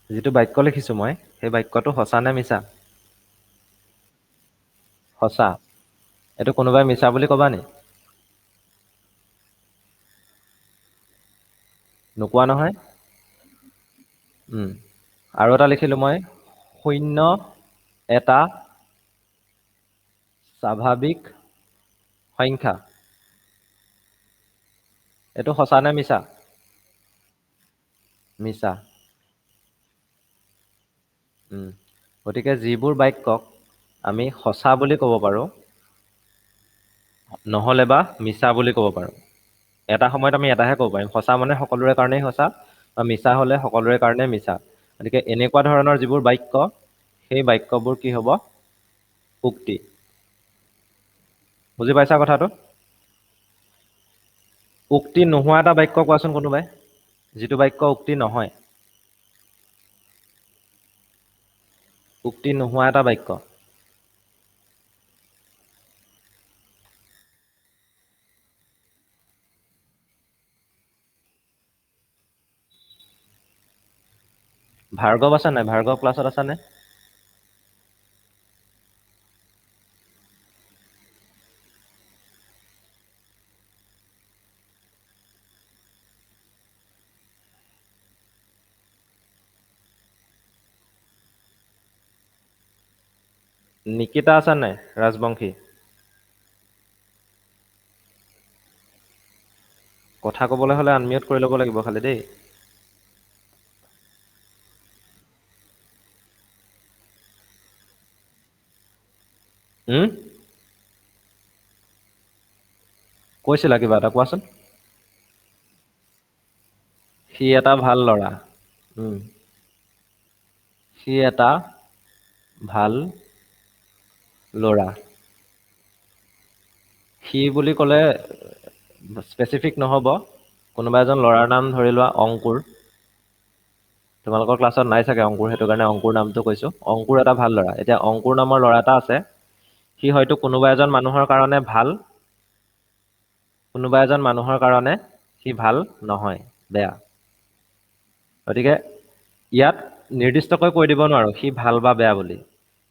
যিটো বাক্য লিখিছো মই, সেই বাক্যটো সঁচা নে মিছা? সঁচা। এইটো কোনোবাই মিছা বুলি ক'বা নি? নোকোৱা নহয়? আৰু এটা লিখিলো মই, শূন্য এটা স্বাভাৱিক সংখ্যা। এইটো সঁচা নে মিছা? মিছা। গতিকে যিবোৰ বাক্যক আমি সঁচা বুলি ক'ব পাৰোঁ, নহ'লে বা মিছা বুলি ক'ব পাৰোঁ। এটা সময়ত আমি এটাহে ক'ব পাৰিম। সঁচা মানে সকলোৰে কাৰণেই সঁচা, বা মিছা হ'লে সকলোৰে কাৰণে মিছা। গতিকে এনেকুৱা ধৰণৰ যিবোৰ বাক্য, সেই বাক্যবোৰ কি হ'ব? উক্তি। বুজি পাইছা কথাটো? উক্তি নোহোৱা এটা বাক্য কোৱাচোন কোনোবাই, যিটো বাক্য উক্তি নহয়। উক্তি নোহোৱা এটা বাক্য। ভাৰ্গৱ আছে নাই? ভাৰ্গৱ ক্লাছত আছা নে? নিকিতা আছা নাই? ৰাজবংশী? কথা ক'বলৈ হ'লে আনমিউট কৰি ল'ব লাগিব খালি দেই। হুম কৈছিলা কিবা এটা কোৱাচোন। সি এটা ভাল ল'ৰা। উম, সি এটা ভাল ল'ৰা। সি বুলি ক'লে স্পেচিফিক নহ'ব। কোনোবা এজন ল'ৰাৰ নাম ধৰি লোৱা অংকুৰ। তোমালোকৰ ক্লাছত নাই চাগে অংকুৰ, সেইটো কাৰণে অংকুৰ নামটো কৈছো। অংকুৰ এটা ভাল ল'ৰা। এতিয়া অংকুৰ নামৰ ল'ৰা এটা আছে। সি হয়তো কোনোবা এজন মানুহৰ কাৰণে ভাল, কোনোবা এজন মানুহৰ কাৰণে সি ভাল নহয়, বেয়া। গতিকে ইয়াত নিৰ্দিষ্টকৈ কৈ দিব নোৱাৰো সি ভাল বা বেয়া বুলি।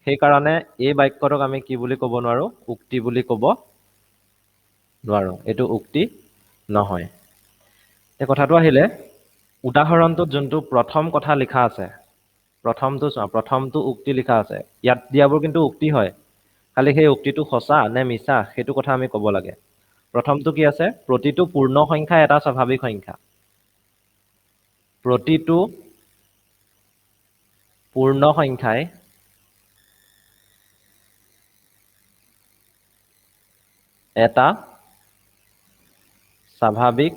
সেইকাৰণে এই বাক্যটোক আমি কি বুলি ক'ব নোৱাৰো? উক্তি বুলি ক'ব নোৱাৰো। এইটো উক্তি নহয়। এই কথাটো আহিলে উদাহৰণটোত যোনটো প্ৰথম কথা লিখা আছে, প্ৰথমটো চোৱা, প্ৰথমটো উক্তি লিখা আছে। ইয়াত দিয়াবোৰ কিন্তু উক্তি হয়। খালি সেই উক্তিটো সঁচা নে মিছা সেইটো কথা আমি ক'ব লাগে। প্ৰথমটো কি আছে? প্ৰতিটো পূৰ্ণ সংখ্যা এটা স্বাভাৱিক সংখ্যা। প্ৰতিটো পূৰ্ণ সংখ্যাই এটা স্বাভাৱিক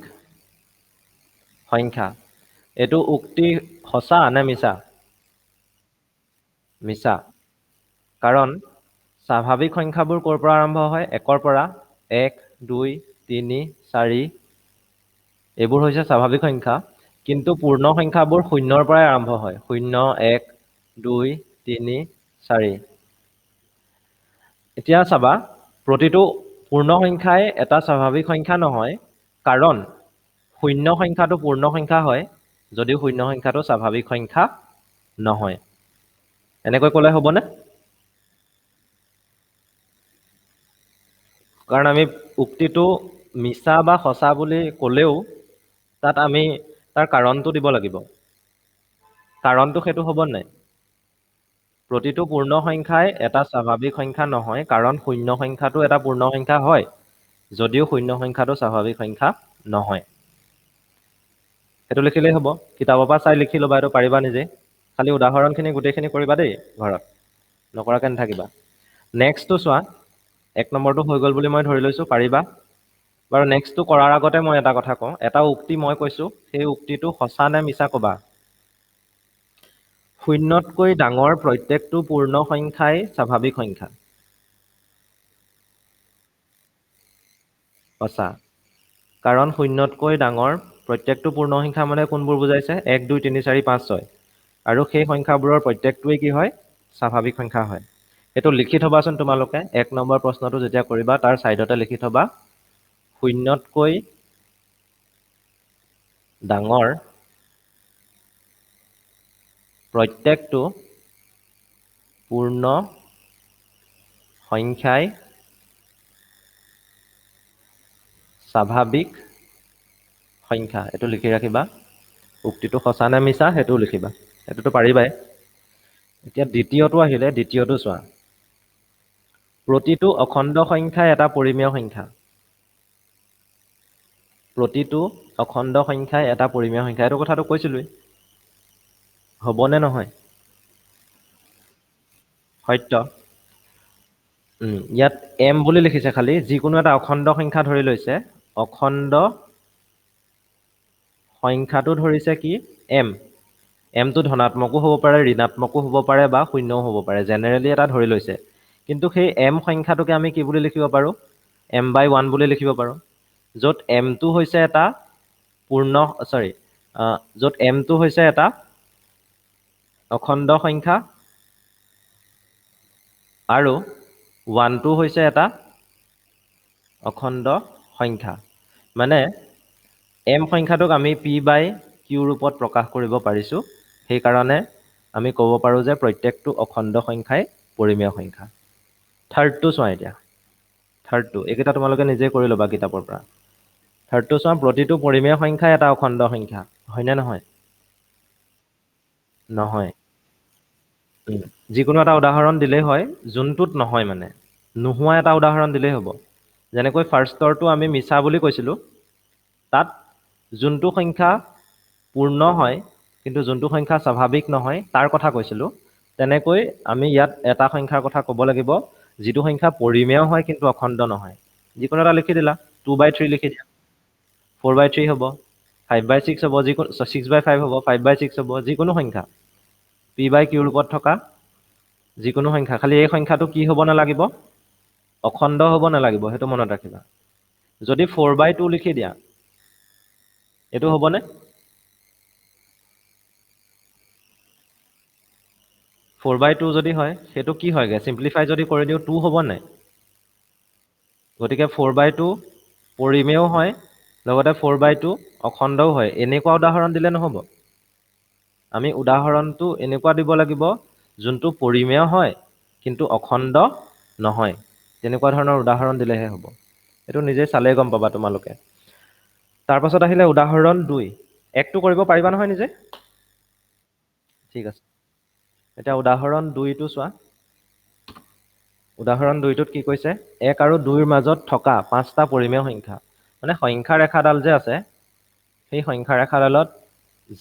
সংখ্যা। এইটো উক্তি সঁচা নে মিছা? মিছা। কাৰণ স্বাভাৱিক সংখ্যাবোৰ ক'ৰ পৰা আৰম্ভ হয়? একৰ পৰা। 1, 2, 3, 4। এইবোৰ হৈছে স্বাভাৱিক সংখ্যা। কিন্তু পূৰ্ণ সংখ্যাবোৰ শূন্যৰ পৰাই আৰম্ভ হয়। 0, 1, 2, 3, 4। এতিয়া চাবা, প্ৰতিটো পূৰ্ণ সংখ্যাই এটা স্বাভাৱিক সংখ্যা নহয়, কাৰণ শূন্য সংখ্যাটো পূৰ্ণ সংখ্যা হয়, যদিও শূন্য সংখ্যাটো স্বাভাৱিক সংখ্যা নহয়। এনেকৈ ক'লে হ'বনে? কাৰণ আমি উক্তিটো মিছা বা সঁচা বুলি ক'লেও তাত আমি তাৰ কাৰণটো দিব লাগিব। কাৰণটো সেইটো হ'ব নাই? প্ৰতিটো পূৰ্ণ সংখ্যাই এটা স্বাভাৱিক সংখ্যা নহয়, কাৰণ শূন্য সংখ্যাটো এটা পূৰ্ণ সংখ্যা হয়, যদিও শূন্য সংখ্যাটো স্বাভাৱিক সংখ্যা নহয়। সেইটো লিখিলেই হ'ব। কিতাপৰ পৰা চাই লিখি ল'বা, এইটো পাৰিবা নিজে। খালি উদাহৰণখিনি গোটেইখিনি কৰিবা দেই ঘৰত, নকৰাকে নাথাকিবা। নেক্সটটো চোৱা, 1 নম্বৰটো হৈ গ'ল বুলি মই ধৰি লৈছো, পাৰিবা। বাৰু নেক্সটটো কৰাৰ আগতে মই এটা কথা কওঁ। এটা উক্তি মই কৈছো, সেই উক্তিটো সঁচা নে মিছা ক'বা। শূন্যতকৈ ডাঙৰ প্ৰত্যেকটো পূৰ্ণ সংখ্যাই স্বাভাৱিক সংখ্যা। সঁচা। কাৰণ শূন্যতকৈ ডাঙৰ প্ৰত্যেকটো পূৰ্ণ সংখ্যা মানে কোনবোৰ বুজাইছে? 1, 2, 3, 4, 5, 6। আৰু সেই সংখ্যাবোৰৰ প্ৰত্যেকটোৱেই কি হয়? স্বাভাৱিক সংখ্যা হয়। এইটো লিখি থবাচোন তোমালোকে। 1 নম্বৰ প্ৰশ্নটো যেতিয়া কৰিবা, তাৰ ছাইডতে লিখি থবা, শূন্যতকৈ ডাঙৰ প্ৰত্যেকটো পূৰ্ণ সংখ্যাই স্বাভাৱিক সংখ্যা। এইটো লিখি ৰাখিবা। উক্তিটো সঁচা নে মিছা সেইটোও লিখিবা। সেইটোতো পাৰিবাই। এতিয়া দ্বিতীয়টো আহিলে, দ্বিতীয়টো চোৱা। প্ৰতিটো অখণ্ড সংখ্যাই এটা পৰিমেয় সংখ্যা। প্ৰতিটো অখণ্ড সংখ্যাই এটা পৰিমেয় সংখ্যা। এইটো কথাটো কৈছিলোৱেই। হ'বনে নহয়? সত্য। ইয়াত এম বুলি লিখিছে খালি, যিকোনো এটা অখণ্ড সংখ্যা ধৰি লৈছে। অখণ্ড সংখ্যাটো ধৰিছে কি? এম। এমটো ধনাত্মকো হ'ব পাৰে, ঋণাত্মকো হ'ব পাৰে বা শূন্যও হ'ব পাৰে। জেনেৰেলি এটা ধৰি লৈছে। কিন্তু সেই এম সংখ্যাটোকে আমি কি বুলি লিখিব পাৰোঁ? m/1 বুলি লিখিব পাৰোঁ। য'ত এমটো হৈছে এটা পূৰ্ণ, চৰি, য'ত এমটো হৈছে এটা অখণ্ড সংখ্যা আৰু 1টো হৈছে এটা অখণ্ড সংখ্যা। মানে এম সংখ্যাটোক আমি p/q ৰূপত প্ৰকাশ কৰিব পাৰিছোঁ। সেইকাৰণে আমি ক'ব পাৰোঁ যে প্ৰত্যেকটো অখণ্ড সংখ্যাই পৰিমেয় সংখ্যা। থাৰ্ডটো চোৱা এতিয়া। থাৰ্ডটো, এইকেইটা তোমালোকে নিজে কৰি ল'বা কিতাপৰ পৰা। থাৰ্ডটো চোৱা, প্ৰতিটো পৰিমেয় সংখ্যাই এটা অখণ্ড সংখ্যা। হয়নে নহয়? নহয়। যিকোনো এটা উদাহৰণ দিলেই হয়, যোনটোত নহয় মানে। নোহোৱা এটা উদাহৰণ দিলেই হ'ব। যেনেকৈ ফাৰ্ষ্টৰটো আমি মিছা বুলি কৈছিলোঁ। তাত যোনটো সংখ্যা পূৰ্ণ হয়, কিন্তু যোনটো সংখ্যা স্বাভাৱিক নহয়, তাৰ কথা কৈছিলোঁ। তেনেকৈ আমি ইয়াত এটা সংখ্যাৰ কথা ক'ব লাগিব, যিটো সংখ্যা পৰিমেয় হয় কিন্তু অখণ্ড নহয়। যিকোনো এটা লিখি দিলা, 2/3 লিখি দিয়া, 4/3 হ'ব, 5/6 হ'ব, যিকোনো 6/5 হ'ব, 5/6 হ'ব, যিকোনো সংখ্যা p/q ৰূপত থকা যিকোনো সংখ্যা, খালি এই সংখ্যাটো কি হ'ব নালাগিব, অখণ্ড হ'ব নালাগিব, সেইটো মনত ৰাখিবা। যদি 4/2 লিখি দিয়া, এইটো হ'বনে? 4/2 যদি হয়, সেইটো কি হয়গে? চিম্প্লিফাই যদি কৰি দিওঁ 2 হ'ব নাই? গতিকে 4/2 পৰিমেয়ও হয়, লগতে 4/2 অখণ্ডও হয়। এনেকুৱা উদাহৰণ দিলে নহ'ব। আমি উদাহৰণটো এনেকুৱা দিব লাগিব, যোনটো পৰিমেয় হয় কিন্তু অখণ্ড নহয়। তেনেকুৱা ধৰণৰ উদাহৰণ দিলেহে হ'ব। এইটো নিজে চালেই গম পাবা তোমালোকে। তাৰপাছত আহিলে উদাহৰণ 2। 1টো কৰিব পাৰিবা নহয় নিজে? ঠিক আছে। এতিয়া উদাহৰণ 2টো চোৱা। উদাহৰণ 2টোত কি কৈছে? 1 আৰু 2ৰ মাজত থকা 5টা পৰিমেয় সংখ্যা। মানে সংখ্যা ৰেখাডাল যে আছে, সেই সংখ্যা ৰেখাডালত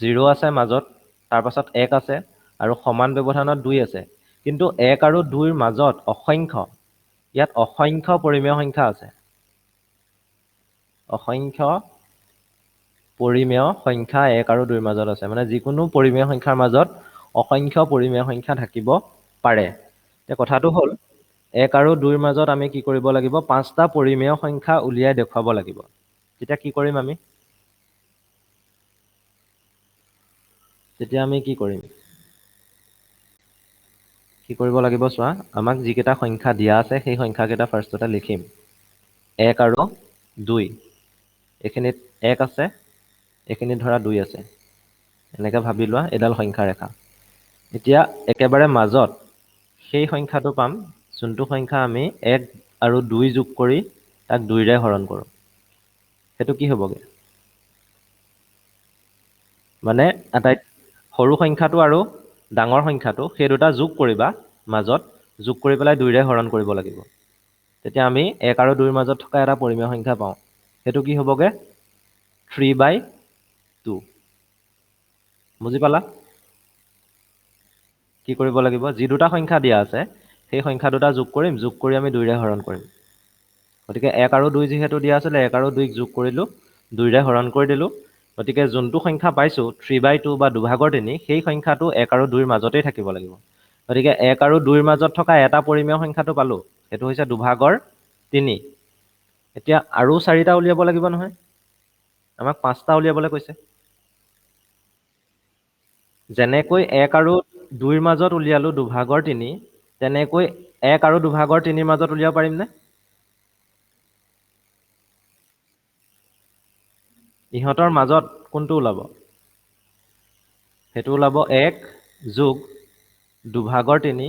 0 আছে মাজত, তাৰপাছত 1 আছে, আৰু সমান ব্যৱধানত 2 আছে। কিন্তু 1 আৰু 2ৰ মাজত অসংখ্য, ইয়াত অসংখ্য পৰিমেয় সংখ্যা আছে। অসংখ্য পৰিমেয় সংখ্যা 1 আৰু 2ৰ মাজত আছে। মানে যিকোনো পৰিমেয় সংখ্যাৰ মাজত অসংখ্য পৰিমেয় সংখ্যা থাকিব পাৰে। এতিয়া কথাটো হ'ল, 1 আৰু 2ৰ মাজত আমি কি কৰিব লাগিব? 5টা পৰিমেয় সংখ্যা উলিয়াই দেখুৱাব লাগিব। তেতিয়া কি কৰিম আমি? তেতিয়া আমি কি কৰিম? কি কৰিব লাগিব চোৱা, আমাক যিকেইটা সংখ্যা দিয়া আছে সেই সংখ্যাকেইটা ফাৰ্ষ্টতে লিখিম। 1 আৰু 2। এইখিনিত 1 আছে, এইখিনিত ধৰা 2 আছে। এনেকৈ ভাবি লোৱা এডাল সংখ্যা ৰেখা। এতিয়া একেবাৰে মাজত সেই সংখ্যাটো পাম, যোনটো সংখ্যা আমি 1 আৰু 2 যোগ কৰি তাক 2ৰে হৰণ কৰোঁ। সেইটো কি হ'বগে? মানে সৰু সংখ্যাটো আৰু ডাঙৰ সংখ্যাটো, সেই দুটা যোগ কৰিবা মাজত, যোগ কৰি পেলাই 2ৰে হৰণ কৰিব লাগিব। তেতিয়া আমি 1 আৰু 2ৰ মাজত থকা এটা পৰিমেয় সংখ্যা পাওঁ। সেইটো কি হ'বগে? 3/2। বুজি পালা? কি কৰিব লাগিব? যি দুটা সংখ্যা দিয়া আছে, সেই সংখ্যা দুটা যোগ কৰিম, যোগ কৰি আমি 2ৰে হৰণ কৰিম। গতিকে 1 আৰু 2 যিহেতু দিয়া আছিলে, 1 আৰু 2ক যোগ কৰিলোঁ, 2ৰে হৰণ কৰি দিলোঁ। গতিকে যোনটো সংখ্যা পাইছোঁ, 3/2 বা 2/3, সেই সংখ্যাটো 1 আৰু 2ৰ মাজতেই থাকিব লাগিব। গতিকে 1 আৰু 2ৰ মাজত থকা এটা পৰিমেয় সংখ্যাটো পালোঁ, সেইটো হৈছে 2/3। এতিয়া আৰু 4টা উলিয়াব লাগিব নহয়। আমাক 5টা উলিয়াবলৈ কৈছে। যেনেকৈ 1 আৰু 2ৰ মাজত উলিয়ালোঁ 2/3, তেনেকৈ 1 আৰু 2/3ৰ মাজত উলিয়াব পাৰিমনে? ইহঁতৰ মাজত কোনটো ওলাব? সেইটো ওলাব 1 যোগ 2/3।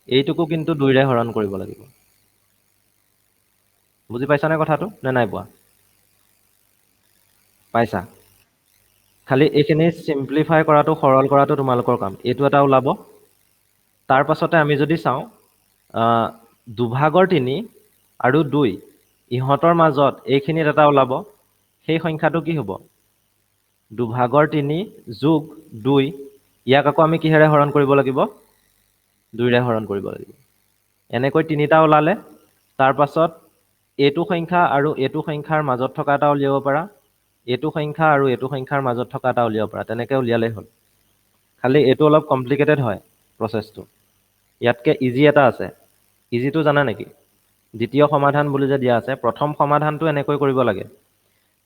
এইটোকো কিন্তু 2ৰে হৰণ কৰিব লাগিব। বুজি পাইছানে কথাটো, নে নাই পোৱা? পাইছা? খালি এইখিনি চিম্প্লিফাই কৰাটো, সৰল কৰাটো তোমালোকৰ কাম। এইটো এটা ওলাব। তাৰ পাছতে আমি যদি চাওঁ, 2/3 আৰু 2, ইহঁতৰ মাজত এইখিনিত এটা ওলাব। সেই সংখ্যাটো কি হ'ব? 2/3 যোগ 2। ইয়াক আকৌ আমি কিহেৰে হৰণ কৰিব লাগিব? 2ৰে হৰণ কৰিব লাগিব। এনেকৈ 3টা ওলালে। তাৰ পাছত এইটো সংখ্যা আৰু এইটো সংখ্যাৰ মাজত থকা এটা উলিয়াব পাৰা। এইটো সংখ্যা আৰু এইটো সংখ্যাৰ মাজত থকা এটা উলিয়াব পাৰা। তেনেকৈ উলিয়ালেই হ'ল। খালি এইটো অলপ কমপ্লিকেটেড হয় প্ৰচেছটো। ইয়াতকে ইজি এটা আছে। ইজিটো জানা নেকি? দ্বিতীয় সমাধান বুলি যে দিয়া আছে, প্ৰথম সমাধানটো এনেকৈ কৰিব লাগে।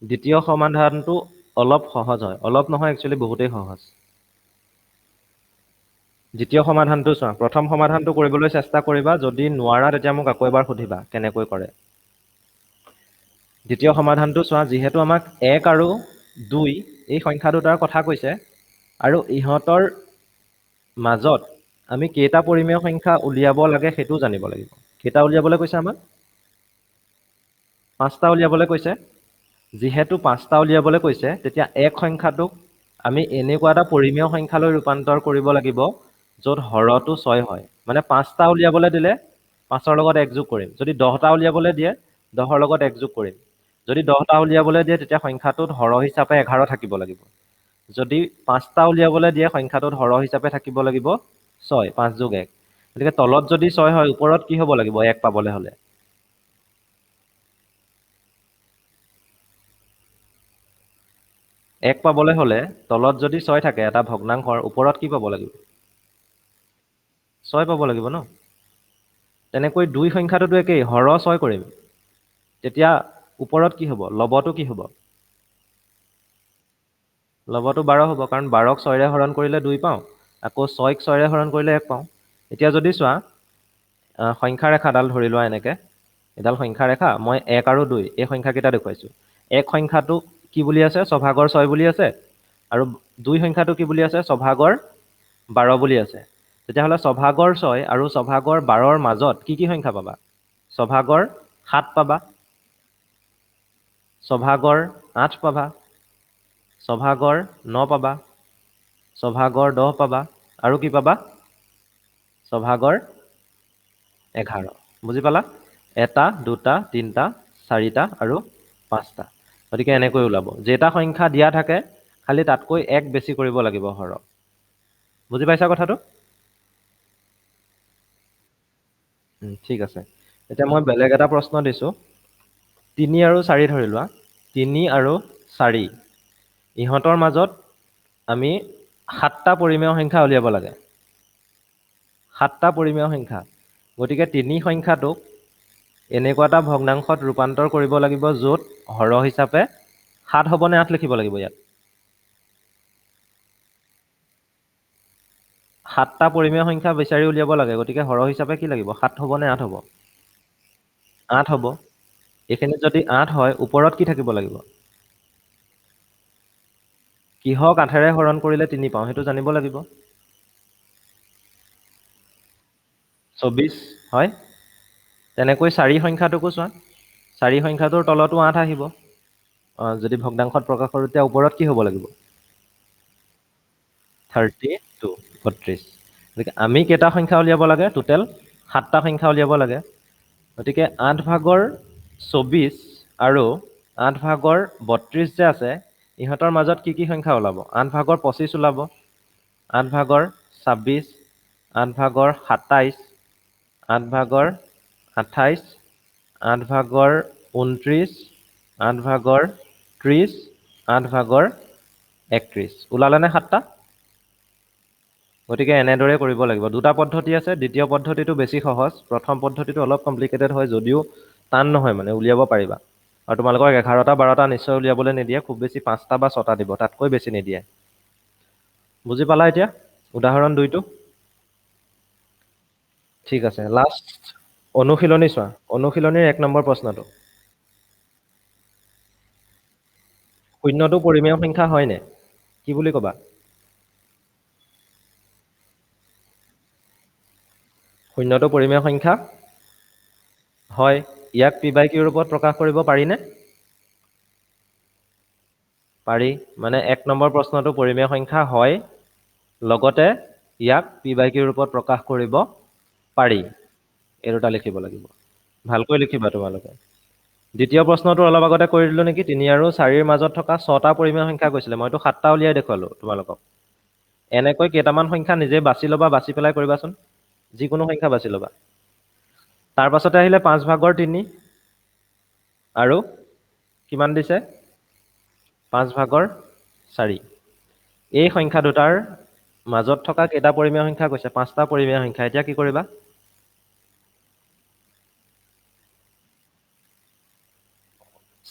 দ্বিতীয় সমাধানটো অলপ সহজ হয়। অলপ নহয়, একচুৱেলি বহুতেই সহজ। দ্বিতীয় সমাধানটো চোৱা। প্ৰথম সমাধানটো কৰিবলৈ চেষ্টা কৰিবা। যদি নোৱাৰা, তেতিয়া মোক আকৌ এবাৰ সুধিবা কেনেকৈ কৰে। দ্বিতীয় সমাধানটো চোৱা। যিহেতু আমাক 1 আৰু 2 এই সংখ্যা দুটাৰ কথা কৈছে, আৰু ইহঁতৰ মাজত আমি কেইটা পৰিমেয় সংখ্যা উলিয়াব লাগে সেইটোও জানিব লাগিব। কেইটা উলিয়াবলৈ কৈছে আমাক? 5টা উলিয়াবলৈ কৈছে। যিহেতু 5টা উলিয়াবলৈ কৈছে, তেতিয়া এক সংখ্যাটোক আমি এনেকুৱা এটা পৰিমেয় সংখ্যালৈ ৰূপান্তৰ কৰিব লাগিব, য'ত হৰটো 6 হয়। মানে 5টা উলিয়াবলৈ দিলে 5ৰ লগত 1 যোগ কৰিম। যদি 10টা উলিয়াবলৈ দিয়ে, 10ৰ লগত 1 যোগ কৰিম। যদি 10টা উলিয়াবলৈ দিয়ে, তেতিয়া সংখ্যাটোত হৰ হিচাপে 11 থাকিব লাগিব। যদি 5টা উলিয়াবলৈ দিয়ে, সংখ্যাটোত হৰ হিচাপে থাকিব লাগিব 6, 5 যোগ 1। গতিকে তলত যদি 6 হয় ওপৰত কি হ'ব লাগিব 1 পাবলৈ হ'লে? এক পাবলৈ হ'লে তলত যদি 6 থাকে এটা ভগ্নাংশৰ ওপৰত কি পাব লাগিব? 6 পাব লাগিব ন? তেনেকৈ 2 সংখ্যাটোতো একেই, হৰ 6 কৰিম। তেতিয়া ওপৰত কি হ'ব? লবটো কি হ'ব? লবটো 12 হ'ব, কাৰণ 12ক 6ৰে হৰণ কৰিলে 2 পাওঁ, আকৌ 6ক 6ৰে হৰণ কৰিলে 1 পাওঁ। এতিয়া যদি চোৱা সংখ্যা ৰেখাডাল ধৰি লোৱা এনেকে, এডাল সংখ্যা ৰেখা, মই 1 আৰু 2 এই সংখ্যাকেইটা দেখুৱাইছোঁ। এক সংখ্যাটো কি বুলি আছে? ছভাগৰ 6 বুলি আছে, আৰু 2 সংখ্যাটো কি বুলি আছে? ছভাগৰ 12 বুলি আছে। তেতিয়াহ'লে ছভাগৰ 6 আৰু ছভাগৰ 12ৰ মাজত কি কি সংখ্যা পাবা? ছভাগৰ 7 পাবা, ছভাগৰ 8 পাবা, ছভাগৰ 9 পাবা, ছভাগৰ 10 পাবা, আৰু কি পাবা? ছভাগৰ 11। বুজি পালা? এটা, দুটা, তিনিটা, চাৰিটা আৰু 5টা। গতিকে এনেকৈ ওলাব। যেটা সংখ্যা দিয়া থাকে খালি তাতকৈ 1 বেছি কৰিব লাগিব হৰ। বুজি পাইছা কথাটো? ঠিক আছে। এতিয়া মই বেলেগ এটা প্ৰশ্ন দিছোঁ। 3 আৰু 4 ধৰি লোৱা। 3 আৰু 4 ইহঁতৰ মাজত আমি 7টা পৰিমেয় সংখ্যা উলিয়াব লাগে। 7টা পৰিমেয় সংখ্যা। গতিকে 3 সংখ্যাটোক এনেকুৱা এটা ভগ্নাংশত ৰূপান্তৰ কৰিব লাগিব য'ত হৰ হিচাপে 7 হ'ব নে 8 লিখিব লাগিব ইয়াত? 7টা পৰিমেয় সংখ্যা বিচাৰি উলিয়াব লাগে। গতিকে হৰ হিচাপে কি লাগিব? 7 হ'ব নে 8 হ'ব? 8 হ'ব। এইখিনিত যদি 8 হয় ওপৰত কি থাকিব লাগিব? কিহক 8ৰে হৰণ কৰিলে 3 পাওঁ সেইটো জানিব লাগিব। 24 হয়। তেনেকৈ 4 সংখ্যাটোকো চোৱা। 4 সংখ্যাটোৰ তলতো 8 আহিব। যদি ভগ্নাংশত প্ৰকাশ কৰোঁ তেতিয়া ওপৰত কি হ'ব লাগিব? 32, 32। গতিকে আমি কেইটা সংখ্যা উলিয়াব লাগে? টোটেল 7টা সংখ্যা উলিয়াব লাগে। গতিকে 8 ভাগৰ 24 আৰু 8 ভাগৰ 32 যে আছে, ইহঁতৰ মাজত কি কি সংখ্যা ওলাব? 8 ভাগৰ 25 ওলাব, 8 ভাগৰ 26, 8 ভাগৰ 27, 8 ভাগৰ 28, 8 ভাগৰ 29, 8 ভাগৰ 30, 8 ভাগৰ 31। ওলালেনে 7টা? গতিকে এনেদৰে কৰিব লাগিব। দুটা পদ্ধতি আছে। দ্বিতীয় পদ্ধতিটো বেছি সহজ। প্ৰথম পদ্ধতিটো অলপ কমপ্লিকেটেড হয় যদিও টান নহয়, মানে উলিয়াব পাৰিবা। আৰু তোমালোকক 11টা 12টা নিশ্চয় উলিয়াবলৈ নিদিয়ে। খুব বেছি 5টা বা 6টা দিব, তাতকৈ বেছি নিদিয়ে। বুজি পালা এতিয়া উদাহৰণ 2টো? ঠিক আছে। লাষ্ট অনুশীলনী চোৱা। অনুশীলনীৰ 1 নম্বৰ প্ৰশ্নটো। শূন্যটো পৰিমেয় সংখ্যা হয়নে? কি বুলি ক'বা? শূন্যটো পৰিমেয় সংখ্যা হয়। ইয়াক p/q ৰূপত প্ৰকাশ কৰিব পাৰিনে? পাৰি। মানে 1 নম্বৰ প্ৰশ্নটো পৰিমেয় সংখ্যা হয়, লগতে ইয়াক p/q ৰূপত প্ৰকাশ কৰিব পাৰি। এই দুটা লিখিব লাগিব। ভালকৈ লিখিবা তোমালোকে। দ্বিতীয় প্ৰশ্নটো অলপ আগতে কৰি দিলোঁ নেকি? 3 আৰু 4ৰ মাজত থকা 6টা পৰিমেয় সংখ্যা কৈছিলে। মইতো 7টা উলিয়াই দেখুৱালোঁ তোমালোকক। এনেকৈ কেইটামান সংখ্যা নিজে বাছি ল'বা, বাছি পেলাই কৰিবাচোন। যিকোনো সংখ্যা বাছি ল'বা। তাৰ পাছতে আহিলে 5 ভাগৰ 3 আৰু কিমান দিছে? 5 ভাগৰ 4। এই সংখ্যা দুটাৰ মাজত থকা কেইটা পৰিমেয় সংখ্যা কৈছে? 5টা পৰিমেয় সংখ্যা। এতিয়া কি কৰিবা?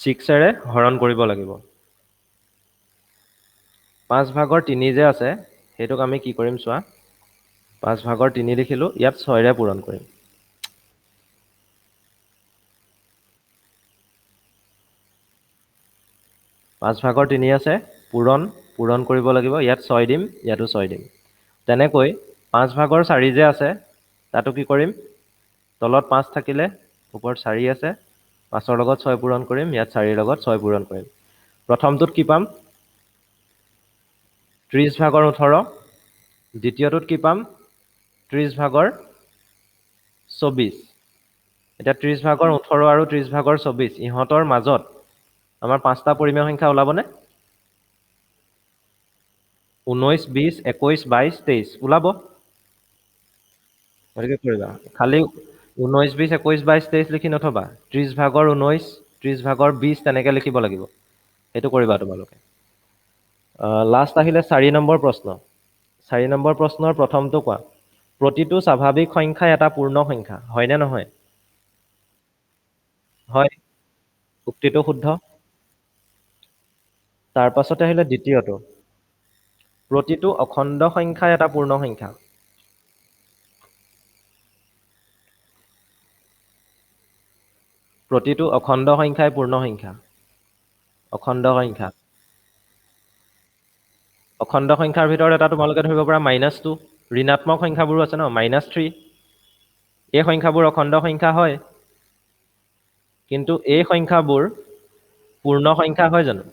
6ৰে হৰণ কৰিব লাগিব। 5 ভাগৰ 3 যে আছে, সেইটোক আমি কি কৰিম চোৱা। 5 ভাগৰ 3 লিখিলোঁ, ইয়াত 6ৰে পূৰণ কৰিম। 5 ভাগৰ 3 আছে, পূৰণ কৰিব লাগিব। ইয়াত 6 দিম, ইয়াতো 6 দিম। তেনেকৈ 5 ভাগৰ 4 যে আছে, তাতো কি কৰিম? তলত 5 থাকিলে ওপৰত 4 আছে, 5ৰ লগত 6 পূৰণ কৰিম, ইয়াত 4ৰ লগত 6 পূৰণ কৰিম। প্ৰথমটোত কি পাম? 30 ভাগৰ 18। দ্বিতীয়টোত কি পাম? 30 ভাগৰ 24। এতিয়া 30 ভাগৰ 18 আৰু 30 ভাগৰ 24 ইহঁতৰ মাজত আমাৰ 5টা পৰিমেয় সংখ্যা ওলাবনে? 19, 20, 21, 22, 23 ওলাব। গতিকে কৰিবা খালি 19, 20, 21, 22, 23 লিখি নথবা 30 ভাগৰ 19, 30 ভাগৰ 20 তেনেকে লিখিব লাগিব। সেইটো কৰিবা তোমালোকে। লাষ্ট আহিলে 4 নম্বৰ প্ৰশ্ন। 4 নম্বৰ প্ৰশ্নৰ প্ৰথমটো কোৱা। প্ৰতিটো স্বাভাৱিক সংখ্যাই এটা পূৰ্ণ সংখ্যা হয়নে নহয়? হয়, উক্তিটো শুদ্ধ। তাৰ পাছতে আহিলে দ্বিতীয়টো। প্ৰতিটো অখণ্ড সংখ্যাই এটা পূৰ্ণ সংখ্যা। প্ৰতিটো অখণ্ড সংখ্যাই পূৰ্ণ সংখ্যা। অখণ্ড সংখ্যা। অখণ্ড সংখ্যাৰ ভিতৰত এটা তোমালোকে ধৰিব পাৰা -2। ঋণাত্মক সংখ্যাবোৰো আছে ন, -3। এই সংখ্যাবোৰ অখণ্ড সংখ্যা হয়। কিন্তু এই সংখ্যাবোৰ পূৰ্ণ সংখ্যা হয় জানো?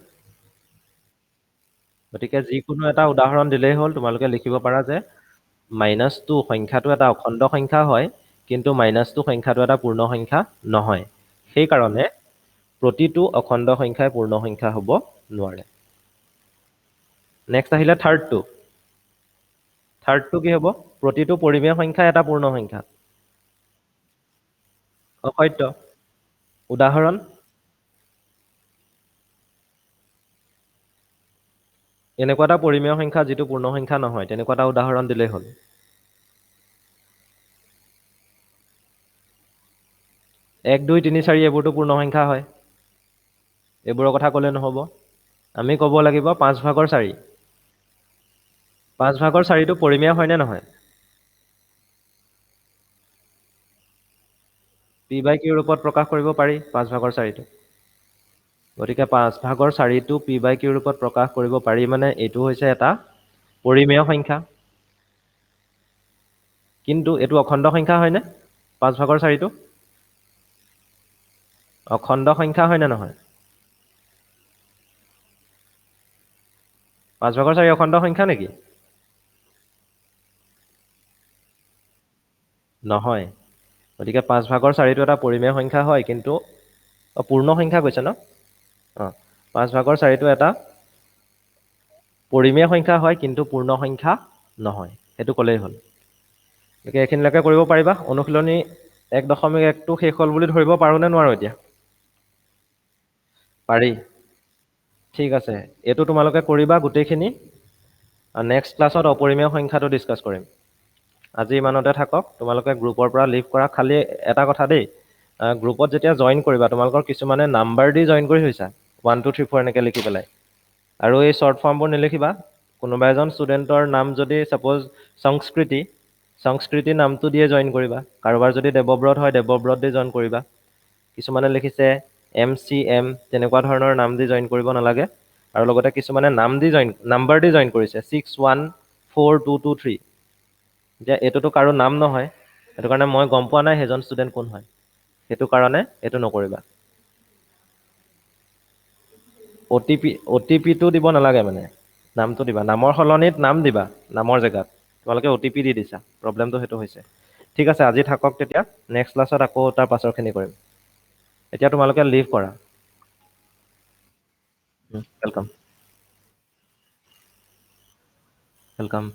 গতিকে যিকোনো এটা উদাহৰণ দিলেই হ'ল, তোমালোকে লিখিব পাৰা যে -2 সংখ্যাটো এটা অখণ্ড সংখ্যা হয়, কিন্তু -2 সংখ্যাটো এটা পূৰ্ণ সংখ্যা নহয়। সেইকাৰণে প্ৰতিটো অখণ্ড সংখ্যাই পূৰ্ণ সংখ্যা হ'ব নোৱাৰে। নেক্সট আহিলে থাৰ্ডটো। থাৰ্ডটো কি হ'ব? প্ৰতিটো পৰিমেয় সংখ্যাই এটা পূৰ্ণ সংখ্যা। অসত্য। উদাহৰণ? এনেকুৱা এটা পৰিমেয় সংখ্যা যিটো পূৰ্ণ সংখ্যা নহয়, তেনেকুৱা এটা উদাহৰণ দিলেই হ'ল। 1, 2, 3, 4 এইবোৰতো পূৰ্ণ সংখ্যা হয়। এইবোৰৰ কথা ক'লে নহ'ব। আমি ক'ব লাগিব 5 ভাগৰ 4। 5 ভাগৰ 4টো পৰিমেয় হয় নে নহয়? পি বাই কিউ ৰূপত প্ৰকাশ কৰিব পাৰি 5 ভাগৰ 4টো। গতিকে 5 ভাগৰ 4টো পি বাই কিউ ৰূপত প্ৰকাশ কৰিব পাৰি মানে এইটো হৈছে এটা পৰিমেয় সংখ্যা। কিন্তু এইটো অখণ্ড সংখ্যা হয়নে? 5 ভাগৰ 4টো? অখণ্ড সংখ্যা হয় নে নহয়? 5 ভাগৰ 4 অখণ্ড সংখ্যা নেকি? নহয়। গতিকে 5 ভাগৰ 4টো এটা পৰিমেয় সংখ্যা হয়, কিন্তু পূৰ্ণ সংখ্যা কৈছে ন? 5 ভাগৰ 4টো এটা পৰিমেয় সংখ্যা হয়, কিন্তু পূৰ্ণ সংখ্যা নহয়। সেইটো ক'লেই হ'ল। গতিকে এইখিনিলৈকে কৰিব পাৰিবা? অনুশীলনী 1.1টো শেষ হ'ল বুলি ধৰিব পাৰোঁ নে নোৱাৰোঁ এতিয়া? পাৰি। ঠিক আছে। এইটো তোমালোকে কৰিবা গোটেইখিনি। নেক্সট ক্লাছত অপৰিমেয় সংখ্যাটো ডিছকাছ কৰিম। আজি ইমানতে থাকক। তোমালোকে গ্ৰুপৰ পৰা লিভ কৰা। খালি এটা কথা দেই, গ্ৰুপত যেতিয়া জইন কৰিবা, তোমালোকৰ কিছুমানে নাম্বাৰ দি জইন কৰি থৈছা। 1, 2, 3, 4 এনেকৈ লিখি পেলাই। আৰু এই শ্বৰ্ট ফৰ্মবোৰ নিলিখিবা। কোনোবা এজন ষ্টুডেণ্টৰ নাম যদি ছাপ'জ সংস্কৃতি, সংস্কৃতি নামটো দিয়ে জইন কৰিবা। কাৰোবাৰ যদি দেৱব্ৰত হয়, দেৱব্ৰত দি জইন কৰিবা। কিছুমানে লিখিছে MC, M, তেনেকুৱা ধৰণৰ নাম দি জইন কৰিব নালাগে। আৰু লগতে কিছুমানে নাম্বাৰ দি জইন কৰিছে 6, 1, 4, 2, 2, 3। এতিয়া এইটোতো কাৰো নাম নহয়, সেইটো কাৰণে মই গম পোৱা নাই সেইজন ষ্টুডেণ্ট কোন হয়। সেইটো কাৰণে এইটো নকৰিবা। অ' টি পিটো দিব নালাগে মানে। নামটো দিবা। নামৰ সলনিত নাম দিবা, নামৰ জেগাত। তোমালোকে অ' টি পি দি দিছা। প্ৰব্লেমটো সেইটো হৈছে। ঠিক আছে, আজি থাকক তেতিয়া। নেক্সট ক্লাছত আকৌ তাৰ পাছৰখিনি কৰিম। এতিয়া তোমালোকে লিভ কৰা। ৱেলকাম। ৱেলকাম।